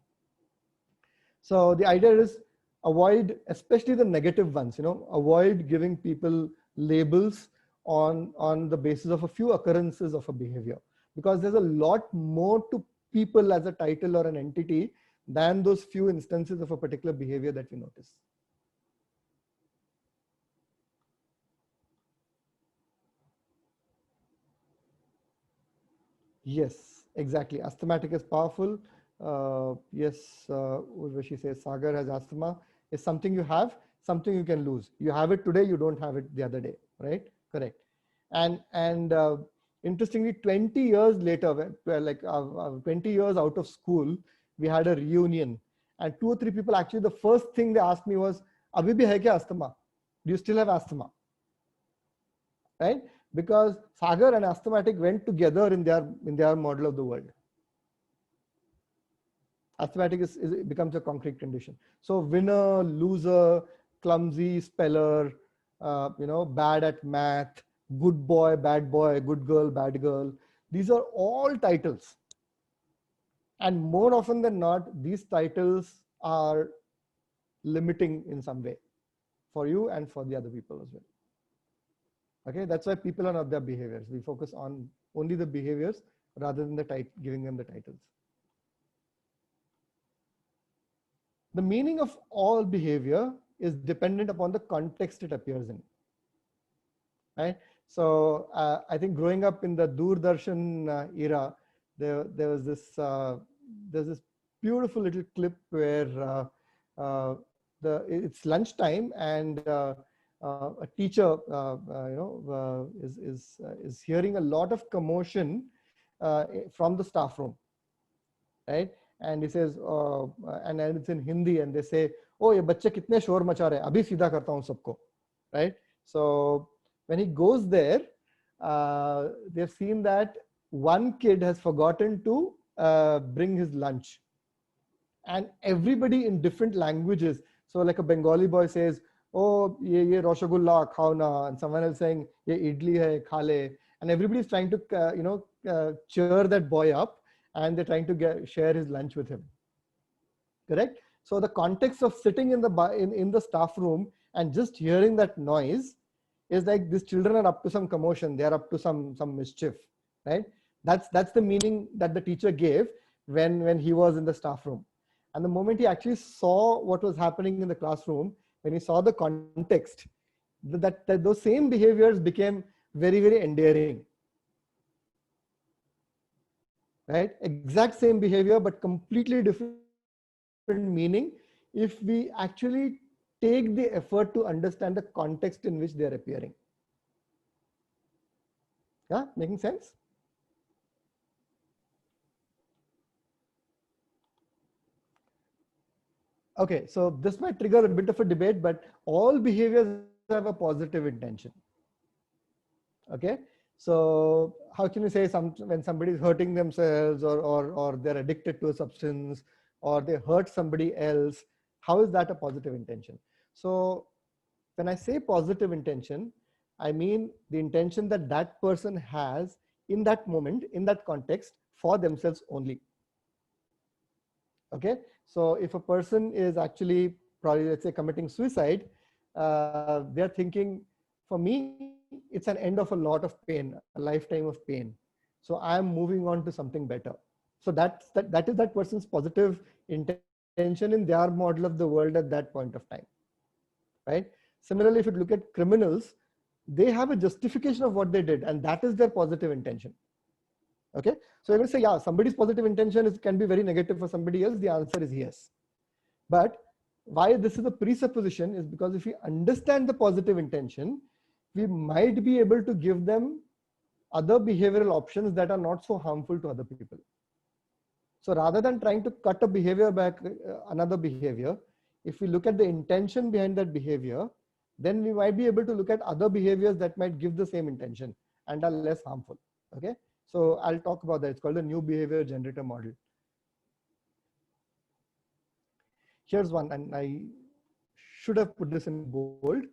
So the idea is avoid, especially the negative ones, avoid giving people labels on the basis of a few occurrences of a behavior, because there's a lot more to people as a title or an entity than those few instances of a particular behavior that we notice. Yes, exactly. Asthmatic is powerful. Yes, Urvashi says Sagar has asthma. It's something you have, something you can lose. You have it today, you don't have it the other day, right? Correct. And interestingly, 20 years later, like 20 years out of school, we had a reunion, and 2 or 3 people actually, the first thing they asked me was, "Abhi bhi hai kya asthma? Do you still have asthma?" Right? Because Sagar and asthmatic went together in their model of the world. Asthmatic becomes a concrete condition. So winner, loser, clumsy, speller, bad at math, good boy, good girl, bad girl. These are all titles. And more often than not, these titles are limiting in some way for you and for the other people as well. Okay, that's why people are not their behaviors. We focus on only the behaviors rather than giving them the titles. The meaning of all behavior is dependent upon the context it appears in. Right? So I think growing up in the Doordarshan era, there was this there's this beautiful little clip where it's lunchtime and a teacher is hearing a lot of commotion from the staff room, right? And he says, and it's in Hindi, and they say, "Oh, ye bacche kitne shor macha rahe, abhi सीधा करता हूँ सबको," right? So when he goes there, they've seen that one kid has forgotten to bring his lunch, and everybody in different languages. So like a Bengali boy says, "Oh, ye roshagulla khao na," and someone else saying, "Ye idli hai, kha le," and everybody's trying to cheer that boy up, and they're trying to share his lunch with him. Correct? So the context of sitting in the staff room and just hearing that noise is like these children are up to some commotion. They're up to some mischief, right? That's the meaning that the teacher gave when he was in the staff room. And the moment he actually saw what was happening in the classroom, when he saw the context, that those same behaviors became very, very endearing. Right? Exact same behavior, but completely different meaning if we actually take the effort to understand the context in which they are appearing. Yeah, making sense? Okay, so this might trigger a bit of a debate, but all behaviors have a positive intention. Okay, so how can you say when somebody is hurting themselves or they're addicted to a substance or they hurt somebody else, how is that a positive intention? So when I say positive intention, I mean the intention that that person has in that moment, in that context, for themselves only. Okay, so if a person is actually probably, let's say, committing suicide, they're thinking, for me, it's an end of a lot of pain, a lifetime of pain. So I'm moving on to something better. So that is that person's positive intention in their model of the world at that point of time, right? Similarly, if you look at criminals, they have a justification of what they did, and that is their positive intention. Okay, so you're going to say, yeah, somebody's positive intention can be very negative for somebody else. The answer is yes. But why this is a presupposition is because if we understand the positive intention, we might be able to give them other behavioral options that are not so harmful to other people. So rather than trying to cut a behavior back another behavior, if we look at the intention behind that behavior, then we might be able to look at other behaviors that might give the same intention and are less harmful. Okay, so I'll talk about that. It's called the new behavior generator model. Here's one, and I should have put this in bold.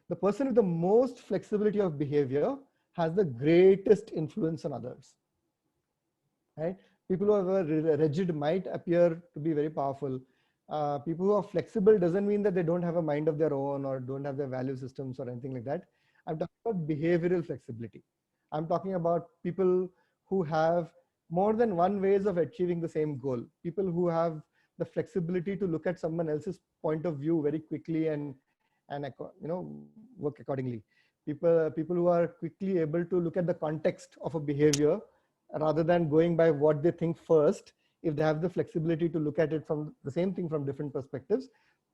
The person with the most flexibility of behavior has the greatest influence on others. Right? People who are rigid might appear to be very powerful. People who are flexible doesn't mean that they don't have a mind of their own or don't have their value systems or anything like that. I'm talking about behavioral flexibility. I'm talking about people who have more than one ways of achieving the same goal. People who have the flexibility to look at someone else's point of view very quickly and work accordingly. People who are quickly able to look at the context of a behavior rather than going by what they think first. If they have the flexibility to look at it from the same thing from different perspectives,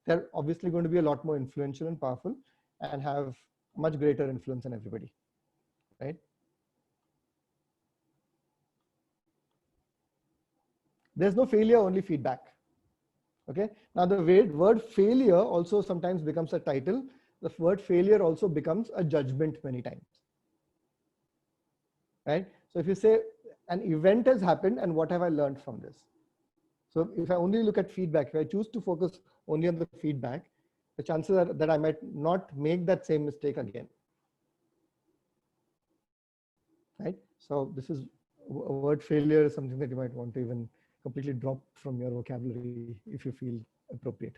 they're obviously going to be a lot more influential and powerful and have much greater influence on everybody, right? There's no failure, only feedback. Okay. Now the word failure also sometimes becomes a title. The word failure also becomes a judgment many times, right? So if you say an event has happened and what have I learned from this? So if I only look at feedback, if I choose to focus only on the feedback, the chances are that I might not make that same mistake again, right? So this is a word failure is something that you might want to even completely drop from your vocabulary if you feel appropriate.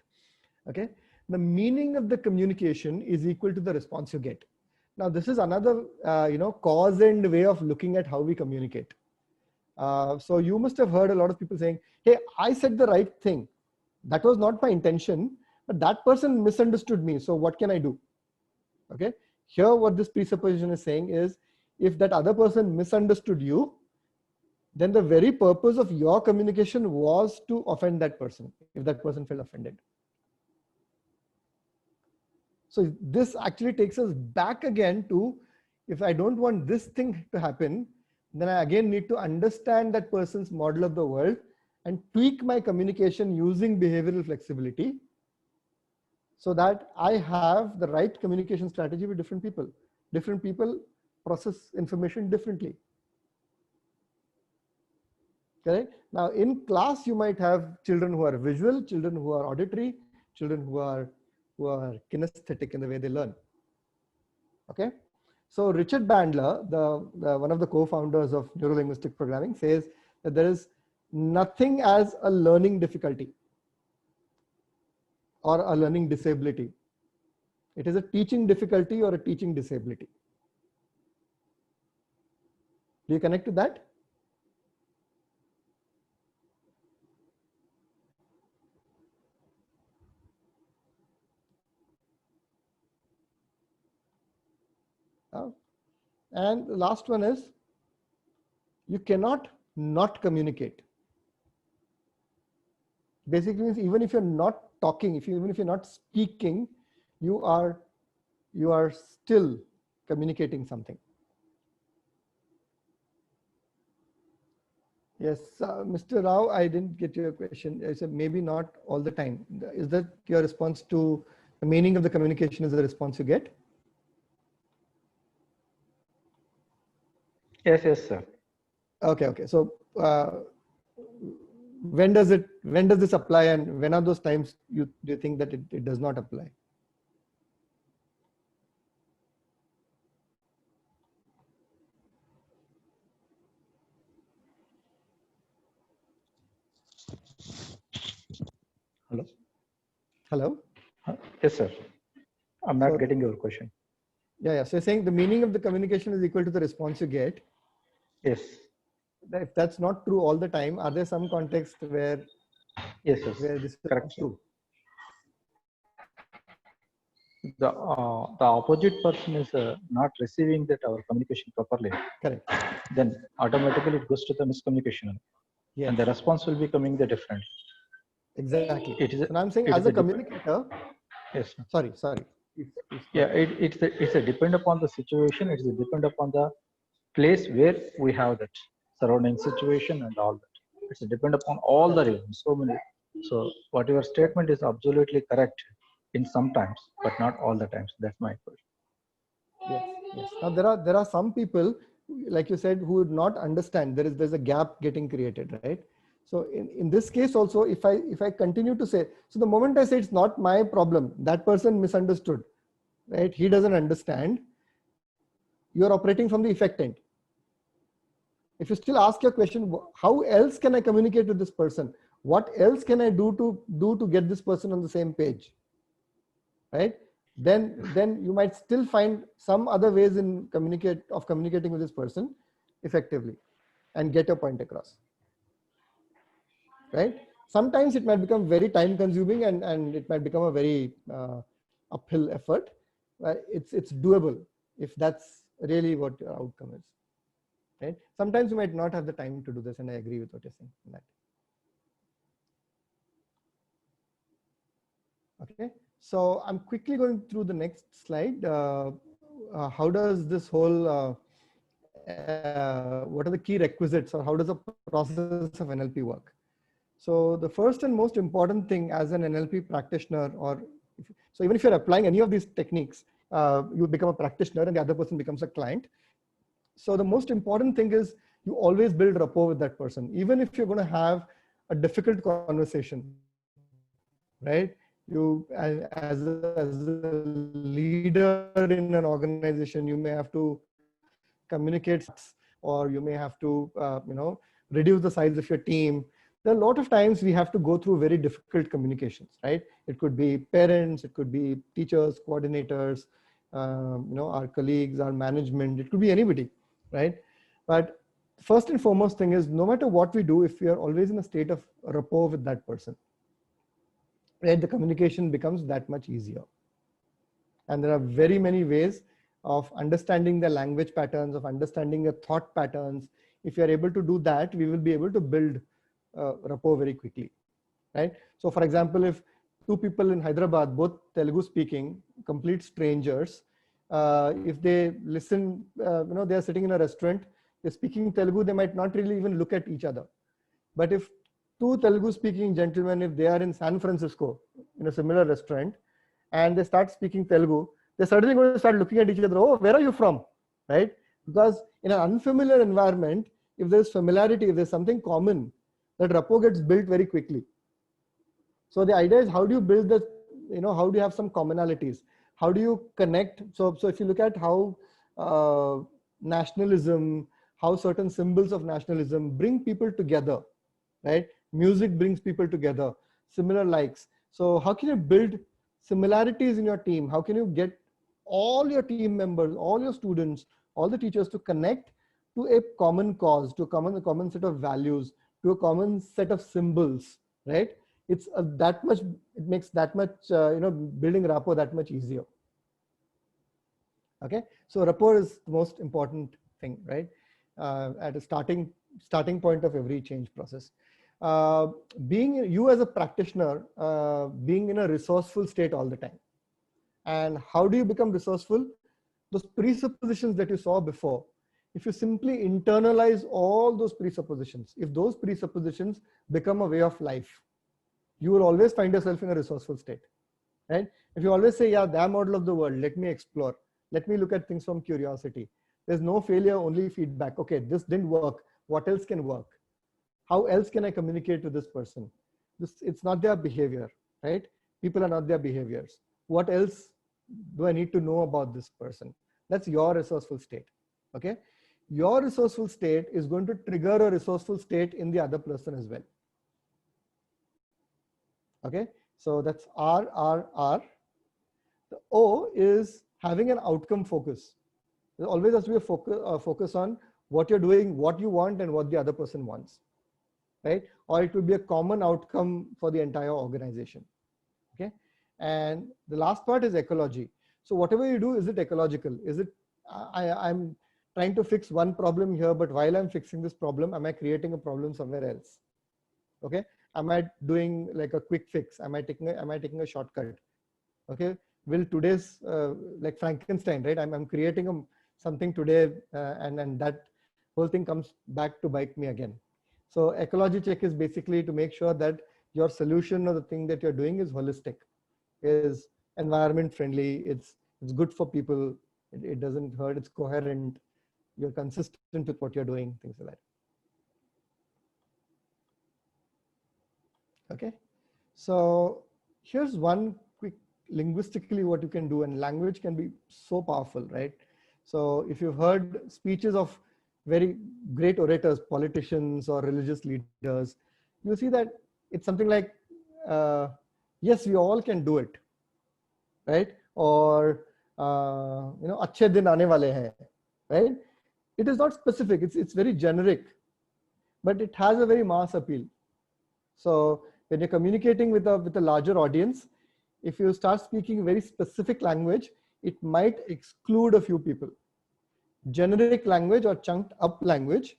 Okay. The meaning of the communication is equal to the response you get. Now this is another, cause and way of looking at how we communicate. So you must have heard a lot of people saying, hey, I said the right thing. That was not my intention, but that person misunderstood me. So what can I do? Okay. Here, what this presupposition is saying is, if that other person misunderstood you, then the very purpose of your communication was to offend that person, if that person felt offended. So this actually takes us back again to, if I don't want this thing to happen, then I again need to understand that person's model of the world and tweak my communication using behavioral flexibility so that I have the right communication strategy with different people. Different people process information differently. Correct? Now in class, you might have children who are visual, children who are auditory, children who are kinesthetic in the way they learn. Okay. So Richard Bandler, one of the co-founders of neurolinguistic programming, says that there is nothing as a learning difficulty or a learning disability. It is a teaching difficulty or a teaching disability. Do you connect to that? And the last one is, you cannot not communicate. Basically means even if you're not talking, even if you're not speaking, you are still communicating something. Yes, Mr. Rao, I didn't get your question. I said maybe not all the time. Is that your response to the meaning of the communication is the response you get? Yes, sir. Okay. So when does this apply, and when are those times do you think that it does not apply? Hello. Yes, sir. I'm not getting your question. Yeah. So you're saying the meaning of the communication is equal to the response you get. Yes. If that's not true all the time, are there some contexts where yes, where this is correct, true? The opposite person is not receiving that our communication properly. Correct. Then automatically it goes to the miscommunication. Yes. And the response will be coming the different. Exactly. It is. So I'm saying as a communicator. Yes. Sorry. Yeah, it's a depend upon the situation. It's a depend upon the place where we have that surrounding situation and all that. It's a depend upon all the reasons. So many. So what your statement is absolutely correct in some times, but not all the times. That's my question. Yes. Now there are some people, like you said, who would not understand. There's a gap getting created, right? So in this case also, if I continue to say, so the moment I say it's not my problem, that person misunderstood, right? He doesn't understand. You're operating from the effect end. If you still ask your question, how else can I communicate with this person? What else can I do to get this person on the same page, right? Then you might still find some other ways in communicating with this person effectively and get your point across, right? Sometimes it might become very time consuming and it might become a very uphill effort. It's doable if that's really what your outcome is, right? Sometimes you might not have the time to do this, and I agree with what you're saying on that. Okay, so I'm quickly going through the next slide. How does this whole what are the key requisites, or how does the process of NLP work? So the first and most important thing as an NLP practitioner, so even if you're applying any of these techniques, you become a practitioner and the other person becomes a client. So the most important thing is you always build rapport with that person, even if you're going to have a difficult conversation, right? You as a leader in an organization, you may have to communicate, or you may have to reduce the size of your team. There are a lot of times we have to go through very difficult communications, right? It could be parents, it could be teachers, coordinators, our colleagues, our management, it could be anybody, right? But first and foremost thing is, no matter what we do, if we are always in a state of rapport with that person, right, the communication becomes that much easier. And there are very many ways of understanding the language patterns, of understanding the thought patterns. If you are able to do that, we will be able to build rapport very quickly, right? So for example, if two people in Hyderabad, both Telugu speaking, complete strangers, if they listen, they are sitting in a restaurant, they're speaking Telugu, they might not really even look at each other. But if two Telugu speaking gentlemen, if they are in San Francisco in a similar restaurant and they start speaking Telugu, they're suddenly going to start looking at each other. Oh, where are you from? Right? Because in an unfamiliar environment, if there's familiarity, if there's something common, that rapport gets built very quickly. So the idea is, how do you build the, how do you have some commonalities? How do you connect? So if you look at how nationalism, how certain symbols of nationalism bring people together, right? Music brings people together, similar likes. So how can you build similarities in your team? How can you get all your team members, all your students, all the teachers to connect to a common cause, to a common set of values, to a common set of symbols, right? It's that much, it makes that much, building rapport that much easier. Okay, so rapport is the most important thing, right? At a starting point of every change process. Being you as a practitioner, being in a resourceful state all the time. And how do you become resourceful? Those presuppositions that you saw before, if you simply internalize all those presuppositions, if those presuppositions become a way of life, you will always find yourself in a resourceful state, right? If you always say, yeah, the model of the world, let me explore, let me look at things from curiosity. There's no failure, only feedback. Okay, this didn't work. What else can work? How else can I communicate with this person? It's not their behavior, right? People are not their behaviors. What else do I need to know about this person? That's your resourceful state, okay? Your resourceful state is going to trigger a resourceful state in the other person as well. Okay, so that's R, R, R. The O is having an outcome focus. There always has to be a focus on what you're doing, what you want, and what the other person wants, right? Or it will be a common outcome for the entire organization. Okay, and the last part is ecology. So whatever you do, is it ecological? Is it, I'm trying to fix one problem here, but while I'm fixing this problem, am I creating a problem somewhere else? Okay, am I doing like a quick fix? Am I taking a shortcut? Okay, will today's like Frankenstein, right? I'm creating something today, and that whole thing comes back to bite me again. So ecology check is basically to make sure that your solution or the thing that you're doing is holistic, is environment friendly, it's good for people, it doesn't hurt, it's coherent, you're consistent with what you're doing, things like that. Okay, so here's one quick linguistically what you can do, and language can be so powerful, right? So if you've heard speeches of very great orators, politicians or religious leaders, you see that it's something like, yes, we all can do it, right? Or अच्छे दिन आने वाले हैं, right? It is not specific, it's very generic, but it has a very mass appeal. So when you're communicating with a larger audience, if you start speaking very specific language, it might exclude a few people. Generic language or chunked up language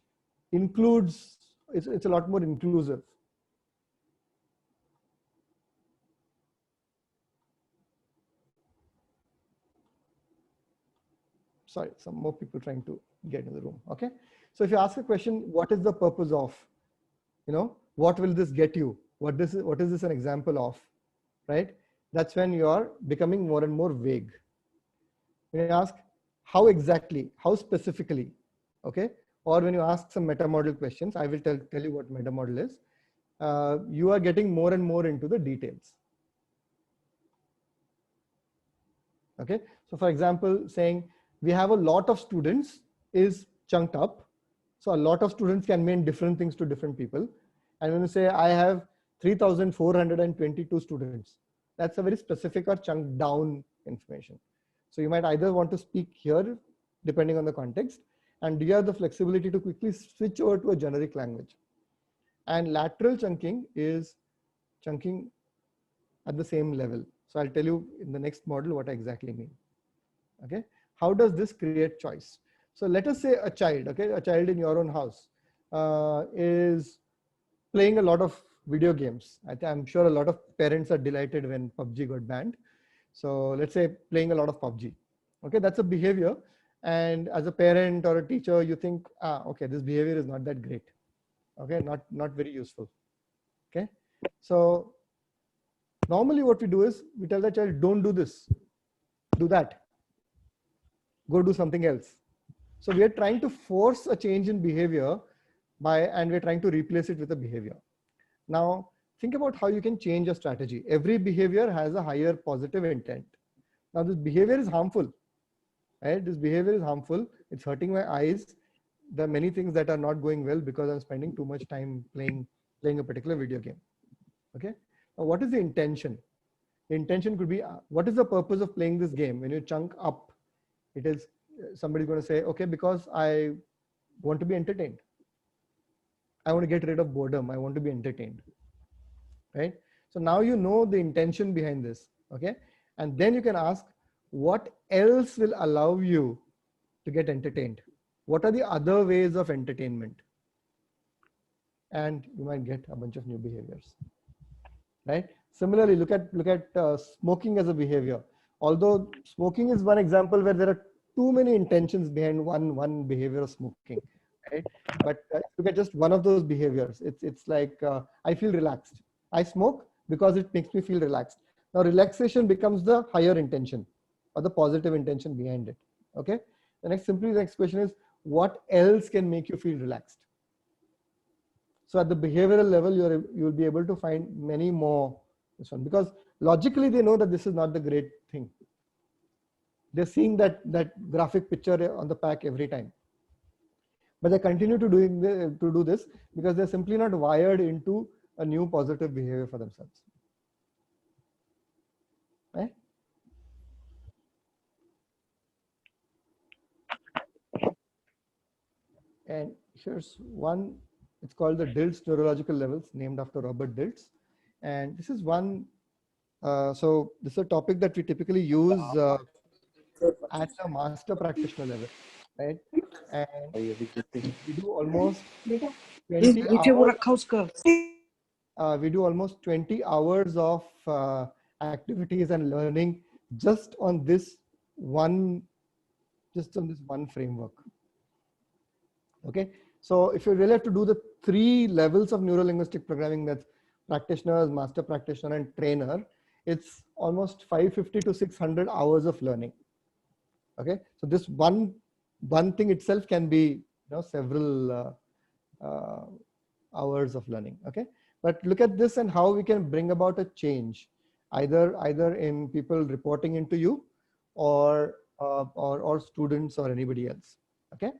includes, it's a lot more inclusive. Sorry, some more people trying to get in the room. Okay, so if you ask a question, what is the purpose of, what will this get you, what is this an example of, right? That's when you are becoming more and more vague. When you ask how exactly, how specifically, okay, or when you ask some meta model questions, I will tell you what meta model is. You are getting more and more into the details. Okay, so for example, saying we have a lot of students is chunked up. So a lot of students can mean different things to different people. And when you say I have 3,422 students, that's a very specific or chunked down information. So you might either want to speak here, depending on the context, and you have the flexibility to quickly switch over to a generic language. And lateral chunking is chunking at the same level. So I'll tell you in the next model what I exactly mean. Okay, how does this create choice? So let us say a child, okay, a child in your own house is playing a lot of video games. I'm sure a lot of parents are delighted when PUBG got banned. So let's say playing a lot of PUBG. Okay, that's a behavior. And as a parent or a teacher, you think, okay, this behavior is not that great. Okay, not very useful. Okay, so normally what we do is we tell the child, don't do this, do that, go do something else. So we are trying to force a change in behavior and we're trying to replace it with a behavior. Now think about how you can change a strategy. Every behavior has a higher positive intent. Now this behavior is harmful, right? This behavior is harmful. It's hurting my eyes. There are many things that are not going well because I'm spending too much time playing a particular video game. Okay. Now what is the intention? The intention could be, what is the purpose of playing this game? When you chunk up, it is somebody's going to say, okay, because I want to be entertained. I want to get rid of boredom. I want to be entertained, right? So now you know the intention behind this, okay? And then you can ask, what else will allow you to get entertained? What are the other ways of entertainment? And you might get a bunch of new behaviors, right? Similarly, look at smoking as a behavior. Although smoking is one example where there are too many intentions behind one behavior of smoking, right? But look at just one of those behaviors. It's like I feel relaxed. I smoke because it makes me feel relaxed. Now relaxation becomes the higher intention or the positive intention behind it. Okay. The next question is, what else can make you feel relaxed? So at the behavioral level, you'll be able to find many more this one, because logically they know that this is not the great thing. They're seeing that graphic picture on the pack every time, but they continue to do this because they're simply not wired into a new positive behavior for themselves. Right? And here's one. It's called the Dilts neurological levels, named after Robert Dilts. And this is one. So this is a topic that we typically use at a master practitioner level, right? And we do almost 20 hours. We do almost 20 hours of activities and learning just on this one framework. Okay, so if you really have to do the 3 levels of neuro-linguistic programming, that's practitioners, master practitioner, and trainer, it's almost 550 to 600 hours of learning. Okay, so this one thing itself can be several hours of learning. Okay, but look at this and how we can bring about a change, either in people reporting into you, or students or anybody else. Okay,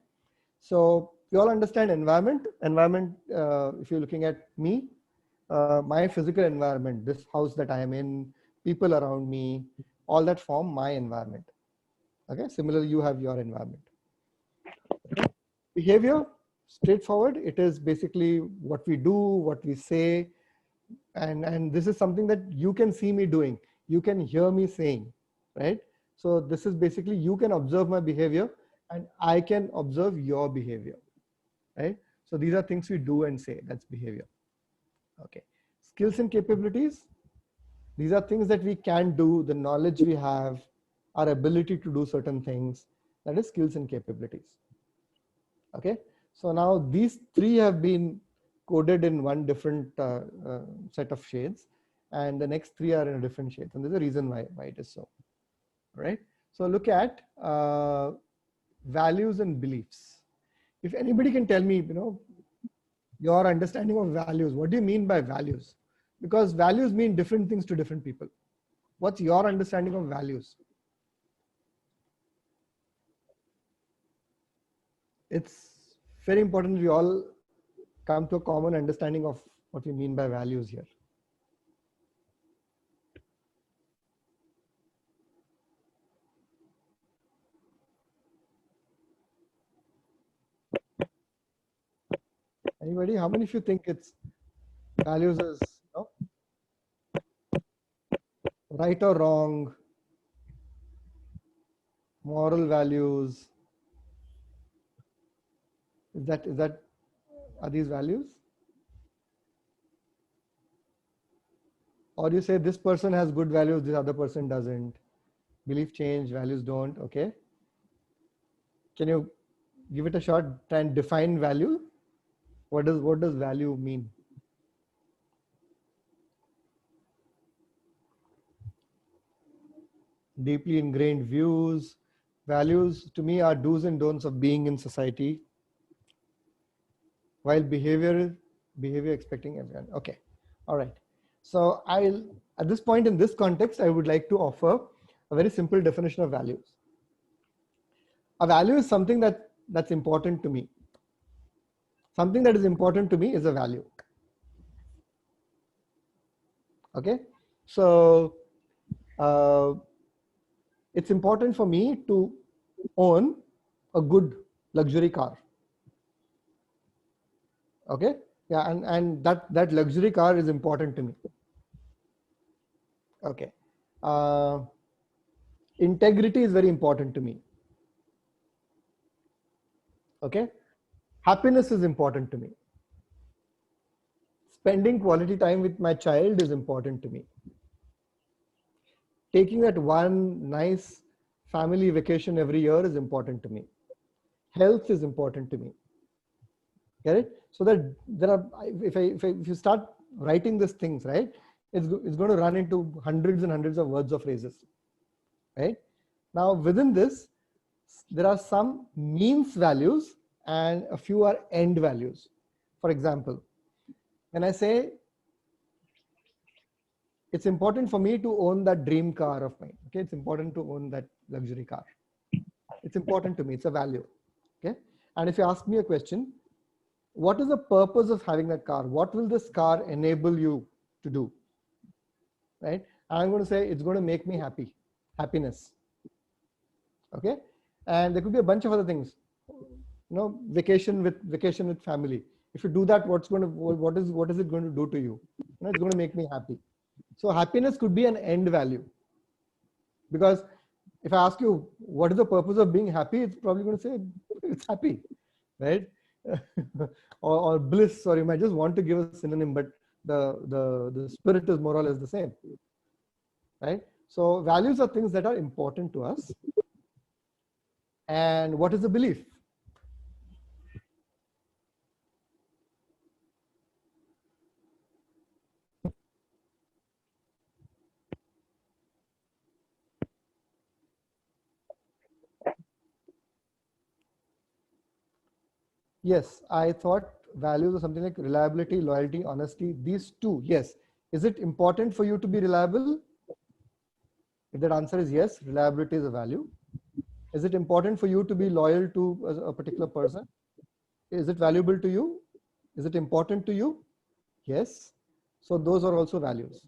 so you all understand environment. If you're looking at me, my physical environment, this house that I am in, people around me, all that form my environment. Okay, similarly, you have your environment. Okay. Behavior, straightforward. It is basically what we do, what we say, and this is something that you can see me doing, you can hear me saying, right? So this is basically, you can observe my behavior and I can observe your behavior, right? So these are things we do and say, that's behavior. Okay, skills and capabilities, these are things that we can do, the knowledge we have, our ability to do certain things, that is skills and capabilities. Okay, so now these three have been coded in one different set of shades, and the next three are in a different shade, and there's a reason why it is so. All right, so look at values and beliefs. If anybody can tell me, your understanding of values, what do you mean by values? Because values mean different things to different people. What's your understanding of values? It's very important we all come to a common understanding of what we mean by values here. Anybody? How many of you think it's values is right or wrong, moral values? Are these values? Or you say this person has good values, this other person doesn't. Belief change, values don't. Okay. Can you give it a shot and define value? What does value mean? Deeply ingrained views. Values to me are do's and don'ts of being in society, while behavior expecting everyone. Okay, all right. So at this point in this context, I would like to offer a very simple definition of values. A value is something that's important to me. Something that is important to me is a value. Okay, so it's important for me to own a good luxury car. Okay, yeah, and that luxury car is important to me. Okay, integrity is very important to me. Okay, happiness is important to me. Spending quality time with my child is important to me. Taking that one nice family vacation every year is important to me. Health is important to me. Get it? So that there are, if you start writing these things, right, it's going to run into hundreds and hundreds of words or phrases, right? Now within this, there are some means values and a few are end values. For example, when I say it's important for me to own that dream car of mine, okay, it's important to own that luxury car. It's important to me, it's a value. Okay, and if you ask me a question, what is the purpose of having that car? What will this car enable you to do? Right? I'm going to say it's going to make me happy, happiness. Okay, and there could be a bunch of other things. Vacation with family. If you do that, what is it going to do to you? It's going to make me happy. So happiness could be an end value, because if I ask you what is the purpose of being happy, it's probably going to say it's happy, right? or bliss, or you might just want to give a synonym, but the spirit is more or less the same, right? So values are things that are important to us. And what is the belief? Yes, I thought values are something like reliability, loyalty, honesty. These two, yes. Is it important for you to be reliable? If that answer is yes, reliability is a value. Is it important for you to be loyal to a particular person? Is it valuable to you? Is it important to you? Yes. So those are also values.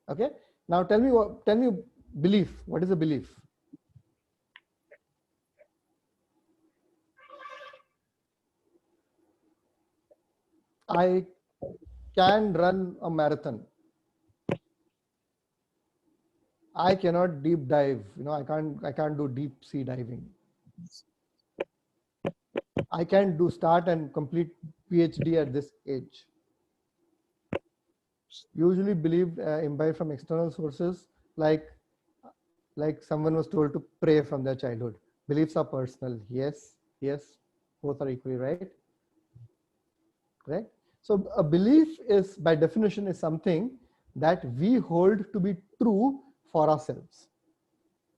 Okay. Now tell me belief. What is a belief? I can run a marathon. I cannot deep dive. I can't do deep sea diving. I can start and complete PhD at this age. Usually believed, imbibed from external sources, like someone was told to pray from their childhood. Beliefs are personal. Yes, both are equally right. Right. So a belief is, by definition, is something that we hold to be true for ourselves.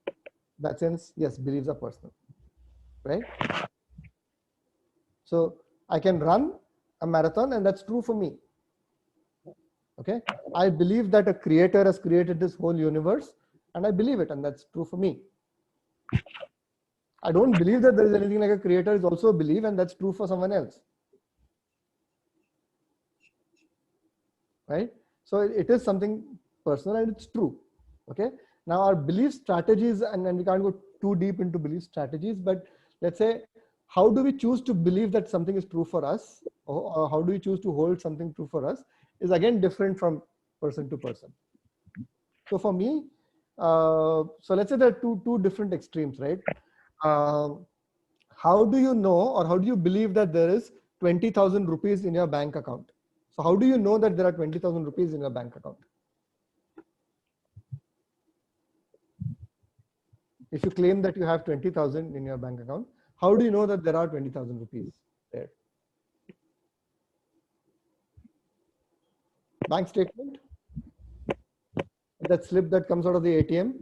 In that sense, yes, beliefs are personal. Right. So I can run a marathon, and that's true for me. Okay. I believe that a creator has created this whole universe, and I believe it, and that's true for me. I don't believe that there is anything like a creator is also a belief, and that's true for someone else. Right? So it is something personal and it's true. Okay. Now our belief strategies, and we can't go too deep into belief strategies, but let's say, how do we choose to believe that something is true for us, or how do we choose to hold something true for us, is again different from person to person. So for me, so let's say there are two different extremes, right? How do you know, or how do you believe that there is 20,000 rupees in your bank account? So how do you know that there are 20,000 rupees in your bank account? If you claim that you have 20,000 in your bank account, how do you know that there are 20,000 rupees there? Bank statement, that slip that comes out of the ATM,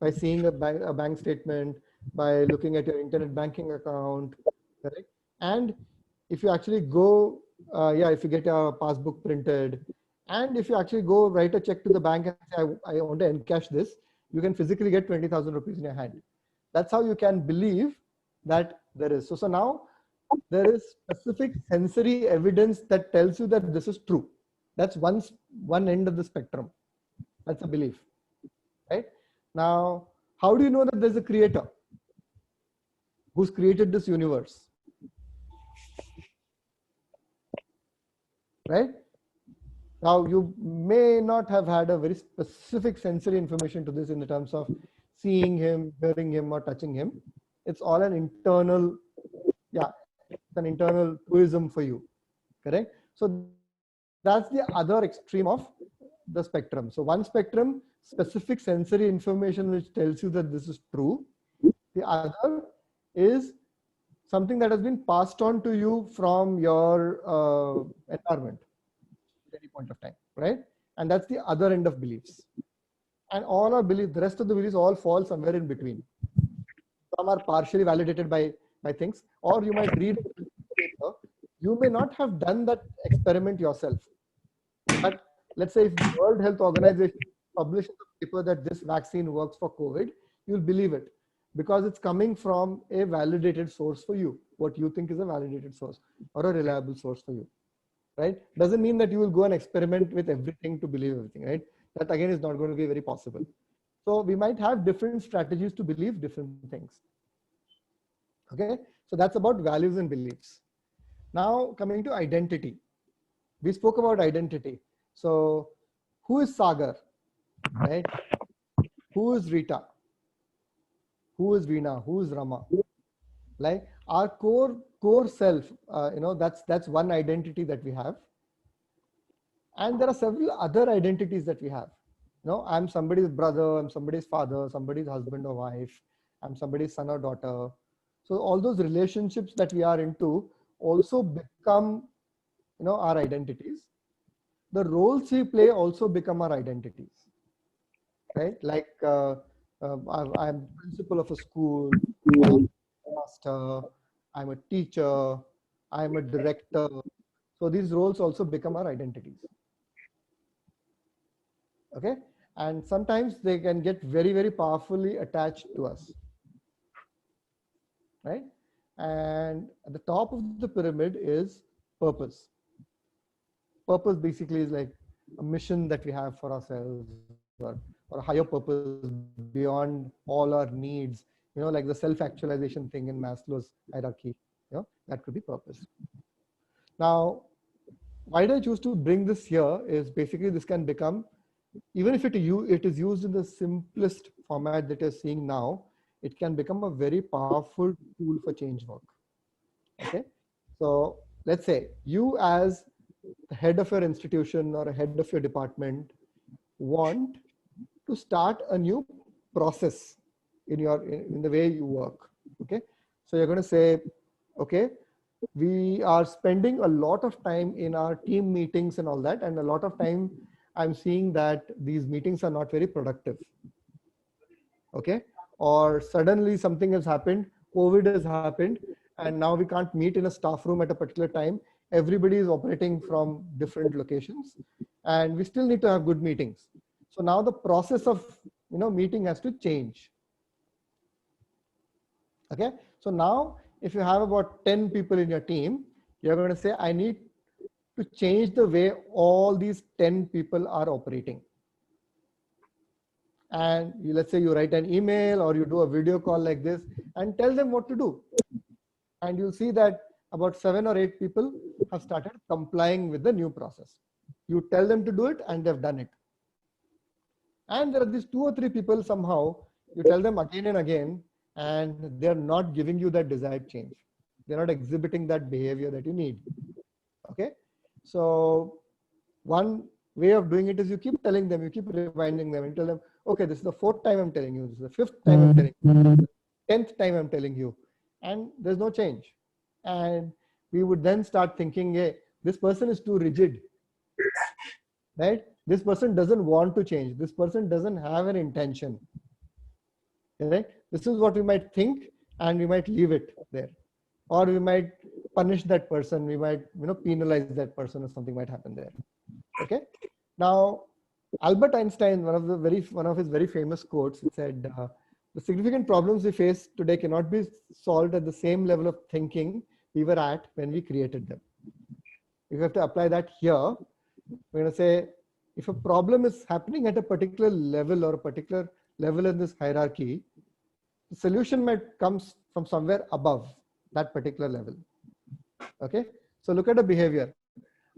by seeing a bank statement, by looking at your internet banking account, correct? And if you actually go, if you get a passbook printed, and if you actually go write a check to the bank and say, I want to encash this, you can physically get 20,000 rupees in your hand. That's how you can believe that there is. So now there is specific sensory evidence that tells you that this is true. That's one end of the spectrum. That's a belief, right? Now, how do you know that there's a creator who's created this universe? Right? Now, you may not have had a very specific sensory information to this in the terms of seeing him, hearing him, or touching him. It's all an internal, it's an internal truism for you, correct? So that's the other extreme of the spectrum. So one spectrum, specific sensory information which tells you that this is true. The other is something that has been passed on to you from your environment at any point of time, right? And that's the other end of beliefs. And all our beliefs, the rest of the beliefs all fall somewhere in between. Some are partially validated by things, or you might read a paper. You may not have done that experiment yourself, but let's say if the World Health Organization publishes a paper that this vaccine works for COVID, you'll believe it because it's coming from a validated source for you, what you think is a validated source or a reliable source for you, right? Doesn't mean that you will go and experiment with everything to believe everything, right? That again is not going to be very possible. So we might have different strategies to believe different things. Okay, so that's about values and beliefs. Now coming to identity. We spoke about identity. So who is Sagar, right? Who is Rita? Who is Veena? Who is Rama? Like our core self, that's one identity that we have. And there are several other identities that we have. I'm somebody's brother, I'm somebody's father, somebody's husband or wife, I'm somebody's son or daughter. So all those relationships that we are into also become, our identities. The roles we play also become our identities, right? Like I'm principal of a school, I'm a master, I'm a teacher, I'm a director. So these roles also become our identities. Okay. And sometimes they can get very, very powerfully attached to us. Right. And at the top of the pyramid is purpose. Purpose basically is like a mission that we have for ourselves, or a higher purpose beyond all our needs, like the self-actualization thing in Maslow's hierarchy, that could be purpose. Now, why did I choose to bring this here is basically this can become, even if it is used in the simplest format that you're seeing now, it can become a very powerful tool for change work. Okay. So let's say you as the head of your institution or a head of your department want to start a new process in the way you work. Okay. So you're going to say, okay, we are spending a lot of time in our team meetings and all that. And a lot of time I'm seeing that these meetings are not very productive. Okay. Or suddenly something has happened, COVID has happened, and now we can't meet in a staff room at a particular time. Everybody is operating from different locations and we still need to have good meetings. So now the process of meeting has to change. Okay. So now if you have about 10 people in your team, you're going to say, I need to change the way all these 10 people are operating. And let's say you write an email or you do a video call like this and tell them what to do. And you'll see that about 7 or 8 people have started complying with the new process. You tell them to do it and they've done it. And there are these 2 or 3 people somehow, you tell them again and again, and they're not giving you that desired change. They're not exhibiting that behavior that you need. Okay. So one way of doing it is you keep telling them, you keep reminding them and tell them, okay, this is the 4th time I'm telling you, this is the 5th time I'm telling you, 10th time I'm telling you, and there's no change. And we would then start thinking, hey, this person is too rigid, right? This person doesn't want to change. This person doesn't have an intention, right? This is what we might think, and we might leave it there. Or we might punish that person. We might, penalize that person, or something might happen there. Okay. Now, Albert Einstein, one of his very famous quotes, it said, the significant problems we face today cannot be solved at the same level of thinking we were at when we created them. If you have to apply that here, we're going to say, if a problem is happening at a particular level or a particular level in this hierarchy, the solution might come from somewhere above that particular level. Okay. So look at a behavior.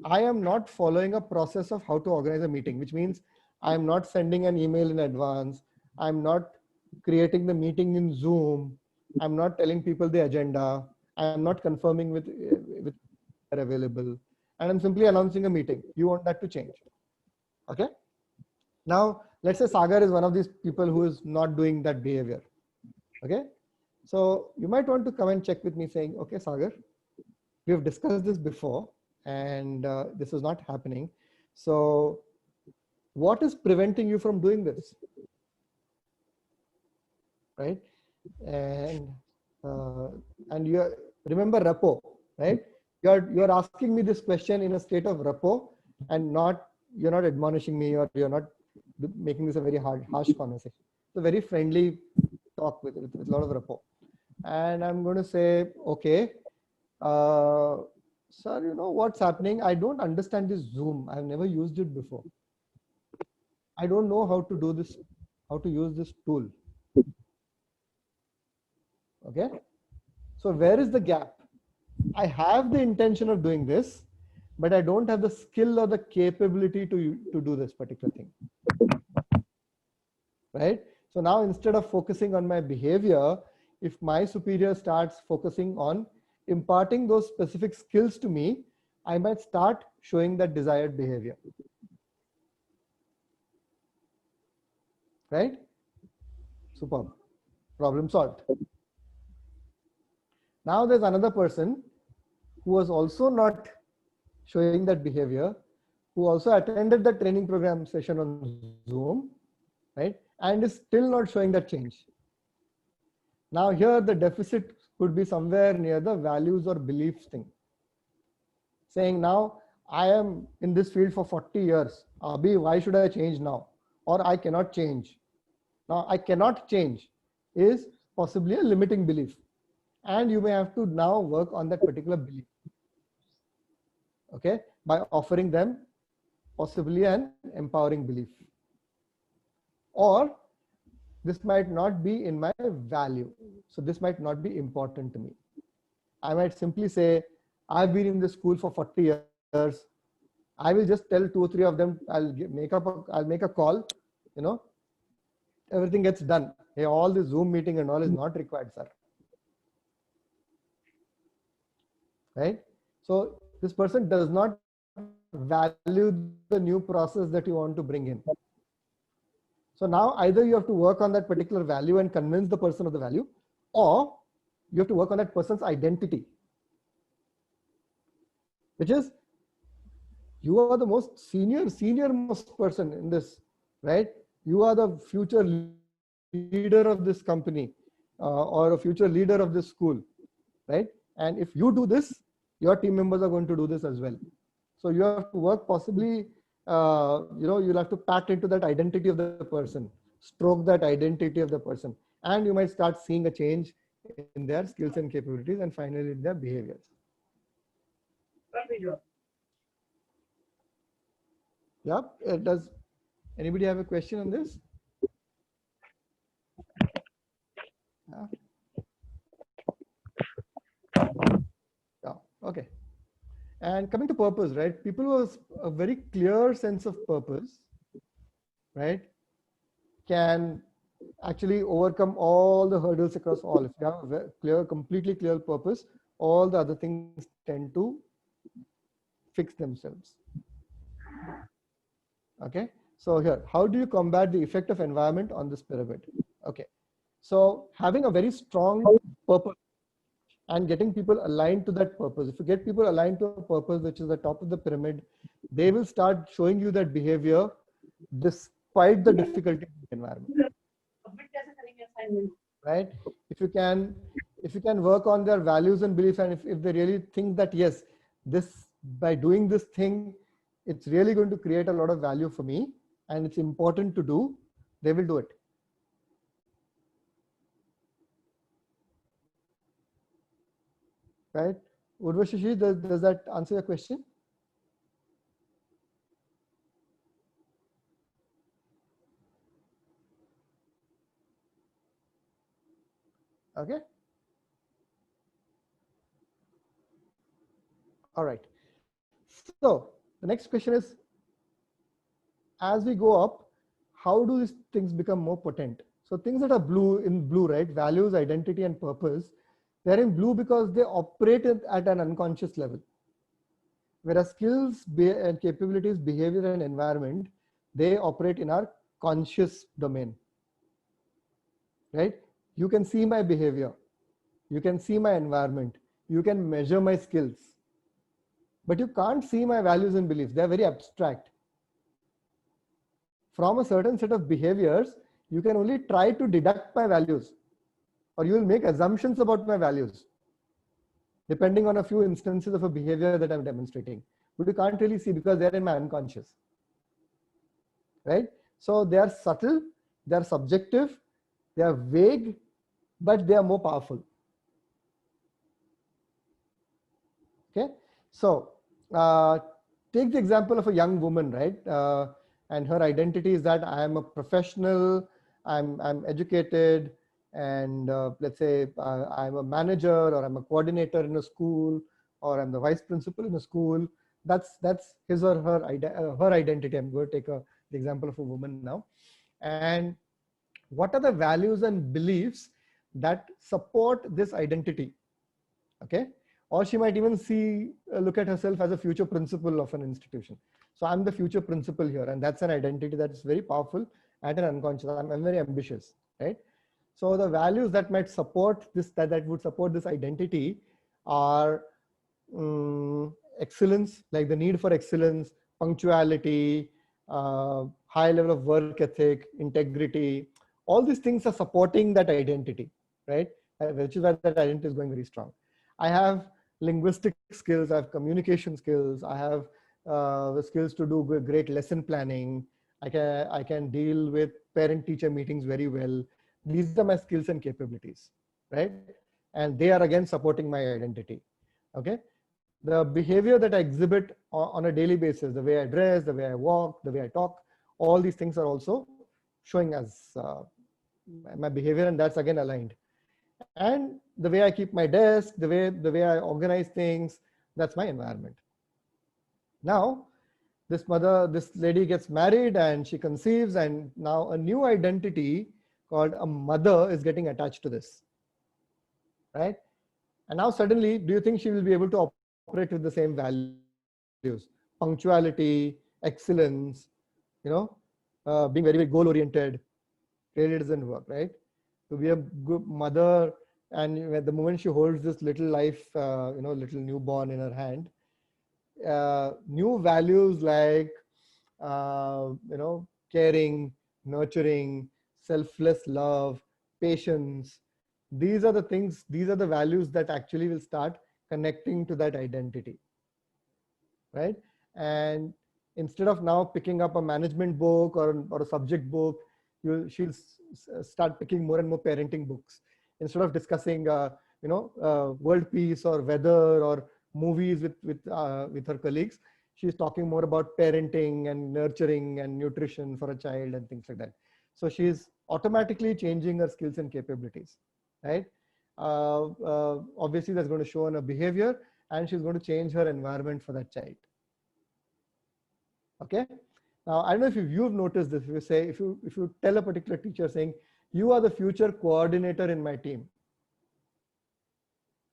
I am not following a process of how to organize a meeting, which means I'm not sending an email in advance. I'm not creating the meeting in Zoom. I'm not telling people the agenda. I'm not confirming with are available. And I'm simply announcing a meeting. You want that to change. Okay. Now, let's say Sagar is one of these people who is not doing that behavior. Okay. So you might want to come and check with me saying, okay, Sagar, we have discussed this before and this is not happening. So what is preventing you from doing this? Right. And you remember repo, right? You're asking me this question in a state of repo and you're not admonishing me, or you're not making this a very harsh conversation. It's a very friendly talk with a lot of repo. And I'm going to say, okay, sir, what's happening? I don't understand this Zoom. I've never used it before. I don't know how to do this, how to use this tool. Okay. So where is the gap? I have the intention of doing this, but I don't have the skill or the capability to do this particular thing. Right. So now instead of focusing on my behavior, if my superior starts focusing on imparting those specific skills to me, I might start showing that desired behavior. Right? Superb. Problem solved. Now there's another person who was also not showing that behavior, who also attended the training program session on Zoom, right? And is still not showing that change. Now here the deficit could be somewhere near the values or beliefs thing. saying now I am in this field for 40 years. Abhi, why should I change now? Or I cannot change. Now I cannot change is possibly a limiting belief. And you may have to now work on that particular belief. Okay, by offering them possibly an empowering belief. Or this might not be in my value. So this might not be important to me. I might simply say, I've been in this school for 40 years. I will just tell 2 or 3 of them, I'll make a call, you know, everything gets done. Hey, all the Zoom meeting and all is not required, sir. Right? So this person does not value the new process that you want to bring in. So now either you have to work on that particular value and convince the person of the value, or you have to work on that person's identity, which is you are the most senior most person in this, right? You are the future leader of this company or a future leader of this school, right? And if you do this, your team members are going to do this as well. So you have to work possibly, you'll have to pat into that identity of the person, stroke that identity of the person, and you might start seeing a change in their skills and capabilities, and finally in their behaviors. Yeah, does anybody have a question on this? Yeah, okay. And coming to purpose, right? People who have a very clear sense of purpose, right, can actually overcome all the hurdles across all. If you have a clear, completely clear purpose, all the other things tend to fix themselves. Okay. So here, how do you combat the effect of environment on this pyramid? Okay. So having a very strong purpose and getting people aligned to that purpose. If you get people aligned to a purpose, which is the top of the pyramid, they will start showing you that behavior despite the difficulty of the environment. Right? If you can work on their values and beliefs, and if they really think that, yes, this, by doing this thing, it's really going to create a lot of value for me and it's important to do, they will do it. Right? Urvashishi, does that answer your question? Okay. All right. So the next question is, as we go up, how do these things become more potent? So things that are in blue, right? Values, identity, and purpose, they're in blue because they operate at an unconscious level. Whereas skills and capabilities, behavior, and environment, they operate in our conscious domain. Right? You can see my behavior. You can see my environment. You can measure my skills. But you can't see my values and beliefs. They're very abstract. From a certain set of behaviors, you can only try to deduct my values, or you will make assumptions about my values, depending on a few instances of a behavior that I'm demonstrating. But you can't really see because they're in my unconscious. Right? So they are subtle, they are subjective, they are vague, but they are more powerful. Okay? So take the example of a young woman, right? And her identity is that I am a professional, I'm educated, and let's say I'm a manager, or I'm a coordinator in a school, or I'm the vice principal in a school. That's his or her identity. I'm going to take the example of a woman now. And what are the values and beliefs that support this identity? Okay. Or she might even look at herself as a future principal of an institution. So I'm the future principal here, and that's an identity that is very powerful at an unconscious. I'm very ambitious, right? So the values that might support this, that would support this identity are excellence, like the need for excellence, punctuality, high level of work ethic, integrity. All these things are supporting that identity, right? Which is why that identity is going very strong. I have linguistic skills, I have communication skills, I have the skills to do great lesson planning. I can deal with parent-teacher meetings very well. These are my skills and capabilities, right? And they are again supporting my identity. Okay. The behavior that I exhibit on a daily basis, the way I dress, the way I walk, the way I talk, all these things are also showing as my behavior, and that's again aligned. And the way I keep my desk, the way I organize things, that's my environment. Now, this lady gets married and she conceives, and now a new identity called a mother is getting attached to this, right? And now suddenly, do you think she will be able to operate with the same values? Punctuality, excellence, you know, being very, very goal oriented. Really doesn't work, right? To be a good mother, and at the moment she holds this little life, little newborn in her hand, new values like, caring, nurturing, selfless love, patience. These are the things, these are the values that actually will start connecting to that identity, right? And instead of now picking up a management book or a subject book, she'll start picking more and more parenting books. Instead of discussing, world peace or weather or movies with her colleagues, she's talking more about parenting and nurturing and nutrition for a child and things like that. So she's automatically changing her skills and capabilities, right? Obviously, that's going to show in her behavior, and she's going to change her environment for that child. Okay. Now, I don't know if you've noticed this. If you tell a particular teacher saying, you are the future coordinator in my team,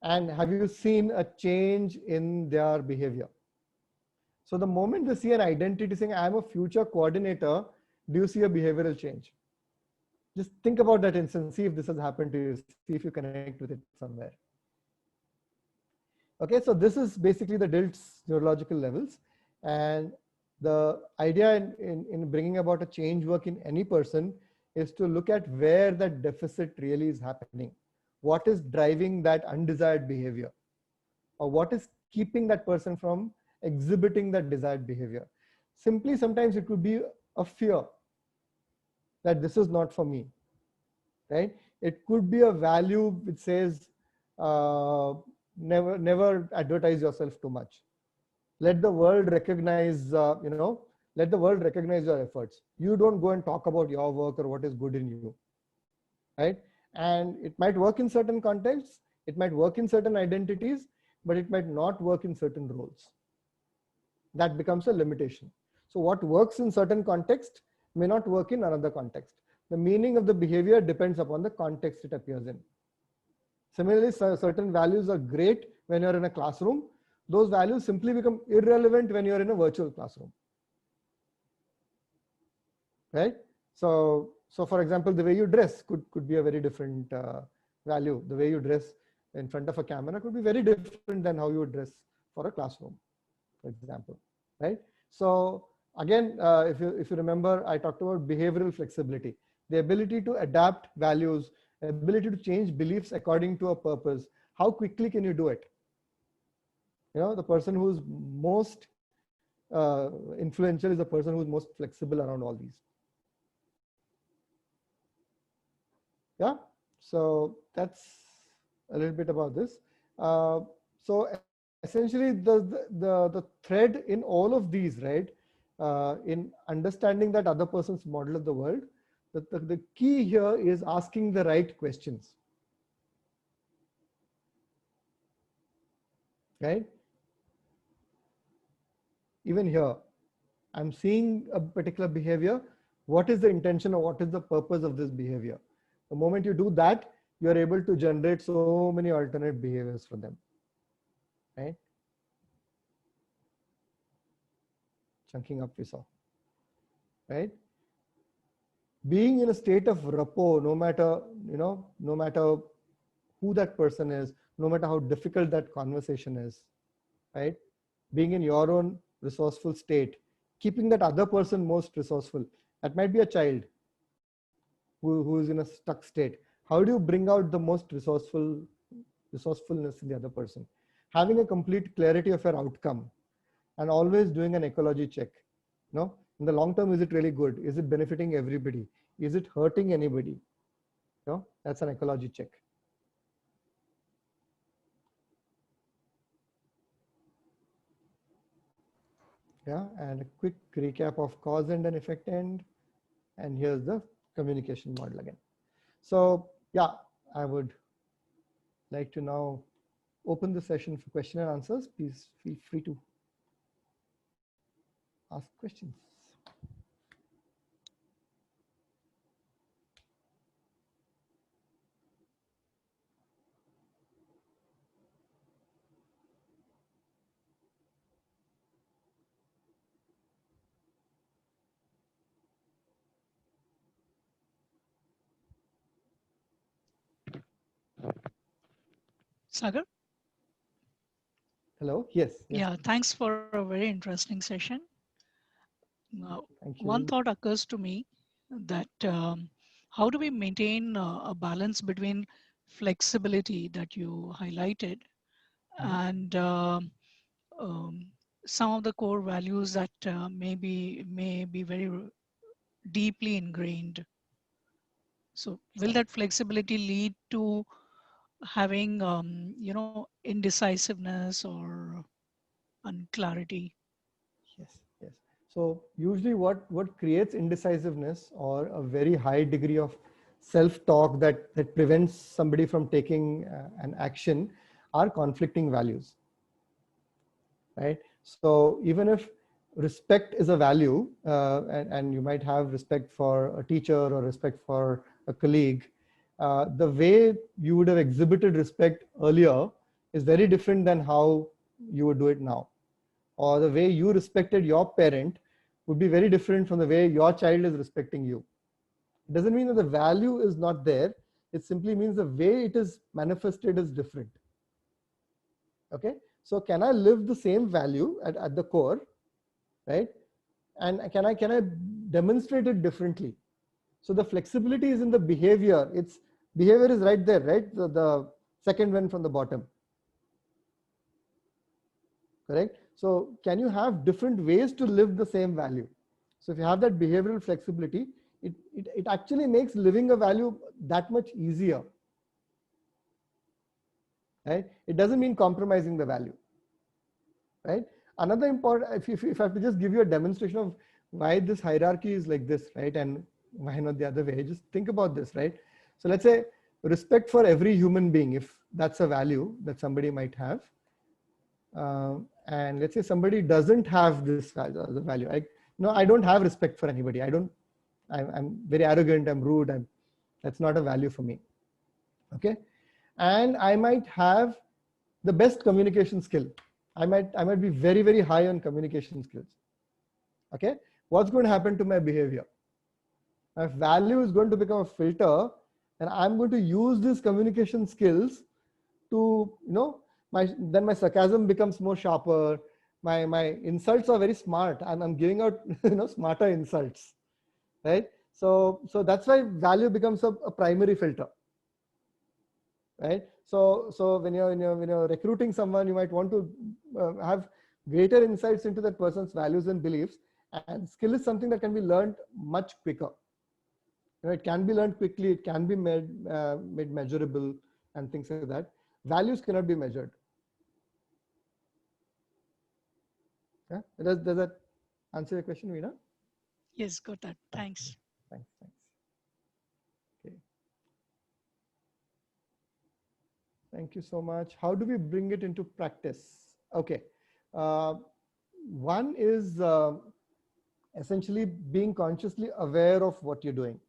and have you seen a change in their behavior? So the moment they see an identity saying, I'm a future coordinator, do you see a behavioral change? Just think about that instance, see if this has happened to you, see if you connect with it somewhere. Okay, so this is basically the DILT's neurological levels. And the idea in bringing about a change work in any person is to look at where that deficit really is happening. What is driving that undesired behavior? Or what is keeping that person from exhibiting that desired behavior? Simply, sometimes it could be a fear that this is not for me, right? It could be a value which says, never advertise yourself too much. Let the world recognize, let the world recognize your efforts. You don't go and talk about your work or what is good in you, right? And it might work in certain contexts, it might work in certain identities, but it might not work in certain roles. That becomes a limitation. So what works in certain context may not work in another context. The meaning of the behavior depends upon the context it appears in. Similarly, certain values are great when you're in a classroom. Those values simply become irrelevant when you're in a virtual classroom, right? So for example, the way you dress could be a very different value. The way you dress in front of a camera could be very different than how you would dress for a classroom, for example, right? So again, if you remember, I talked about behavioral flexibility, the ability to adapt values, ability to change beliefs according to a purpose. How quickly can you do it? The person who's most influential is the person who's most flexible around all these. Yeah, so that's a little bit about this. So essentially, the thread in all of these, right, in understanding that other person's model of the world, the key here is asking the right questions, right? Even here, I'm seeing a particular behavior. What is the intention or what is the purpose of this behavior? The moment you do that, you're able to generate so many alternate behaviors for them, right? Chunking up we saw, right? Being in a state of rapport, no matter who that person is, no matter how difficult that conversation is, right? Being in your own resourceful state, keeping that other person most resourceful. That might be a child who is in a stuck state. How do you bring out the most resourcefulness in the other person? having a complete clarity of your outcome, and always doing an ecology check. In the long term, is it really good? Is it benefiting everybody? Is it hurting anybody? That's an ecology check. Yeah, and a quick recap of cause and an effect end. And here's the communication model again. So yeah, I would like to now open the session for question and answers. Please feel free to ask questions. Sagar? Hello. Yes. Yeah, thanks for a very interesting session. Thank you. One thought occurs to me that how do we maintain a balance between flexibility that you highlighted and some of the core values that may be very deeply ingrained. So will that flexibility lead to having indecisiveness or unclarity? Yes. So usually what creates indecisiveness or a very high degree of self-talk that prevents somebody from taking an action are conflicting values, right? So even if respect is a value, and you might have respect for a teacher or respect for a colleague, the way you would have exhibited respect earlier is very different than how you would do it now. Or the way you respected your parent would be very different from the way your child is respecting you. It doesn't mean that the value is not there. It simply means the way it is manifested is different. Okay. So can I live the same value at the core, right? And can I demonstrate it differently? So the flexibility is in the behavior. Behavior is right there, right? The second one from the bottom. Correct? So can you have different ways to live the same value? So if you have that behavioral flexibility, it actually makes living a value that much easier. Right? It doesn't mean compromising the value. Right? Another important, if I have to just give you a demonstration of why this hierarchy is like this, right? And why not the other way? Just think about this, right? So let's say respect for every human being, if that's a value that somebody might have. And let's say somebody doesn't have this value. I don't have respect for anybody. I'm very arrogant, I'm rude, that's not a value for me. Okay. And I might have the best communication skill. I might be very, very high on communication skills. Okay. What's going to happen to my behavior? My value is going to become a filter, and I'm going to use these communication skills to, then my sarcasm becomes more sharper. My insults are very smart, and I'm giving out smarter insults, right? So that's why value becomes a primary filter, right? So when you're recruiting someone, you might want to have greater insights into that person's values and beliefs. And skill is something that can be learned much quicker. It can be learned quickly. It can be made measurable and things like that. Values cannot be measured. Yeah, does that answer your question, Veena? Yes, got that. Thanks. Thanks. Okay. Thank you so much. How do we bring it into practice? Okay. One is essentially being consciously aware of what you're doing.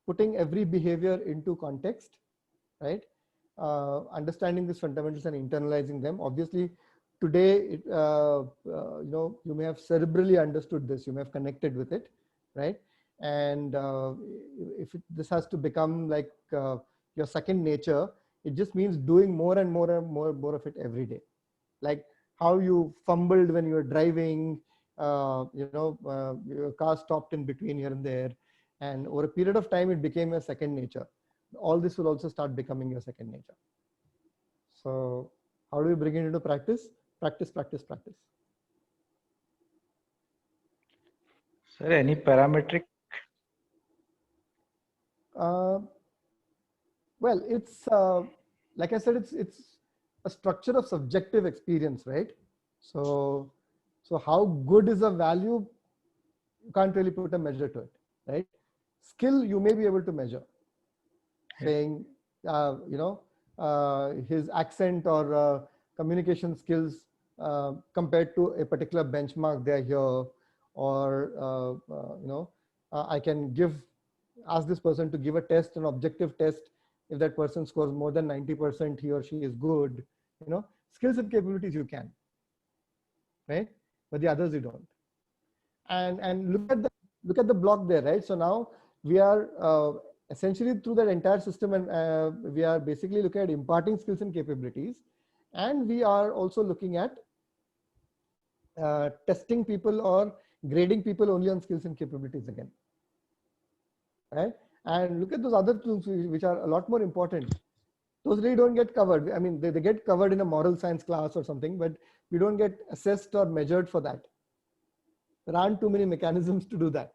Putting every behavior into context, right? Understanding these fundamentals and internalizing them. Obviously, today, you may have cerebrally understood this. You may have connected with it, right? And this has to become like your second nature, it just means doing more and more and more of it every day. Like how you fumbled when you were driving, your car stopped in between here and there. And over a period of time, it became a second nature. All this will also start becoming your second nature. So How do we bring it into practice? Practice, practice, practice. Sir, any parametric? Well, it's like I said, it's a structure of subjective experience, right? So how good is a value? You can't really put a measure to it, right? Skill you may be able to measure, saying his accent or communication skills compared to a particular benchmark they're here, or I can ask this person to give a test, an objective test. If that person scores more than 90%, he or she is good. Skills and capabilities you can, right? But the others you don't. And look at the block there, right? So now we are essentially through that entire system, and we are basically looking at imparting skills and capabilities, and we are also looking at testing people or grading people only on skills and capabilities again, right? And look at those other things which are a lot more important. Those really don't get covered. I mean, they get covered in a moral science class or something, but we don't get assessed or measured for that. There aren't too many mechanisms to do that,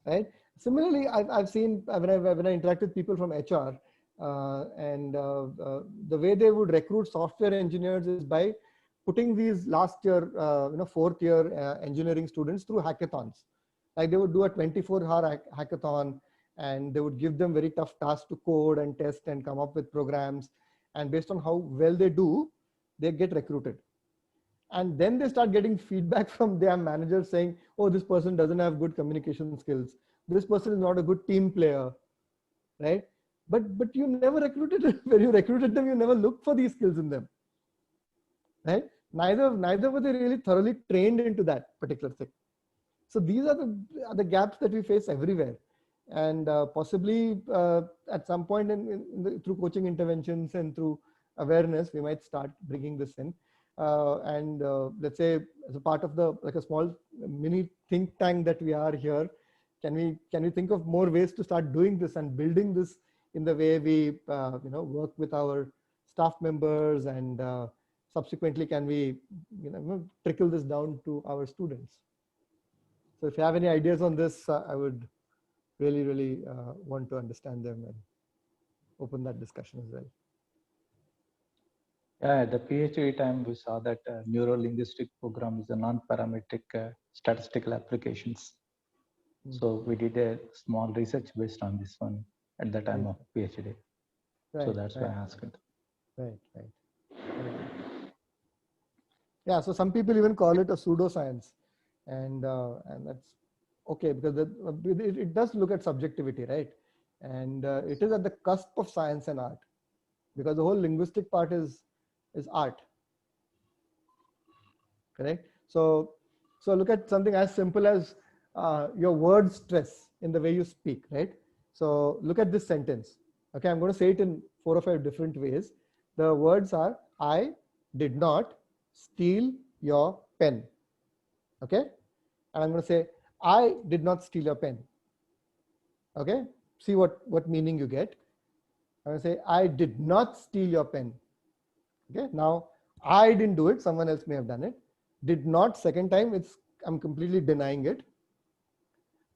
right? Similarly, I've seen when I interact with people from HR, the way they would recruit software engineers is by putting these last year, fourth year engineering students through hackathons. Like they would do a 24-hour hackathon, and they would give them very tough tasks to code and test and come up with programs. And based on how well they do, they get recruited. And then they start getting feedback from their managers saying, oh, this person doesn't have good communication skills. This person is not a good team player, right? But you never recruited them. When you recruited them, you never looked for these skills in them, right? Neither were they really thoroughly trained into that particular thing. So these are the gaps that we face everywhere. And possibly at some point through coaching interventions and through awareness, we might start bringing this in. Let's say as a part of like a small mini think tank that we are here, can we think of more ways to start doing this and building this in the way we work with our staff members, and subsequently can we trickle this down to our students? So if you have any ideas on this, I would really want to understand them and open that discussion as well. Yeah, at the PhD time, we saw that neuro-linguistic program is a non-parametric statistical applications. So we did a small research based on this one at the time of PhD. Right, so that's why I asked it. Right. Yeah, so some people even call it a pseudoscience, and that's okay, because it does look at subjectivity, right? And it is at the cusp of science and art, because the whole linguistic part is art, correct? So look at something as simple as your word stress in the way you speak, right? So look at this sentence. Okay, I'm going to say it in 4 or 5 different ways. The words are, I did not steal your pen. Okay, and I'm going to say, I did not steal your pen. Okay, see what meaning you get. I'm going to say, I did not steal your pen. Okay, now I didn't do it, someone else may have done it. Did not, second time, I'm completely denying it.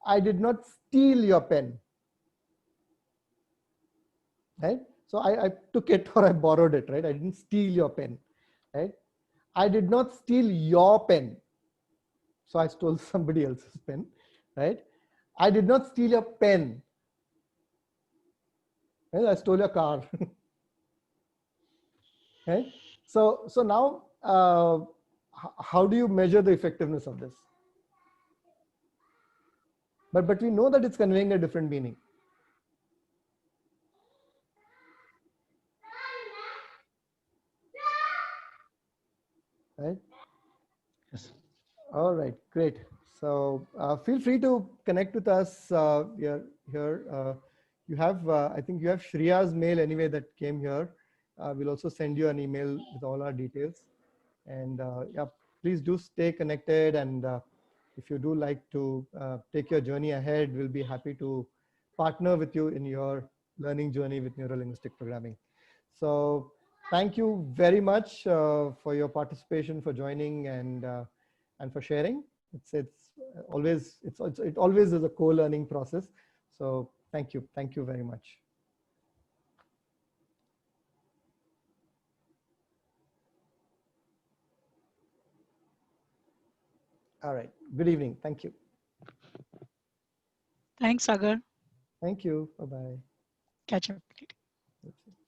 I did not steal your pen. Right? So I took it or I borrowed it, right? I didn't steal your pen, right? I did not steal your pen. So I stole somebody else's pen, right? I did not steal your pen. Right? I stole your car. Right? So now, how do you measure the effectiveness of this? But we know that it's conveying a different meaning. Right? Yes. All right, great. So feel free to connect with us here. You have, I think you have Shriya's mail anyway that came here. We'll also send you an email with all our details. And yeah, please do stay connected. And if you do like to take your journey ahead, we'll be happy to partner with you in your learning journey with neuro-linguistic programming. So thank you very much for your participation, for joining, and for sharing. It always is a co-learning process. So thank you very much. All right. Good evening. Thank you. Thanks, Sagar. Thank you. Bye bye. Catch up later.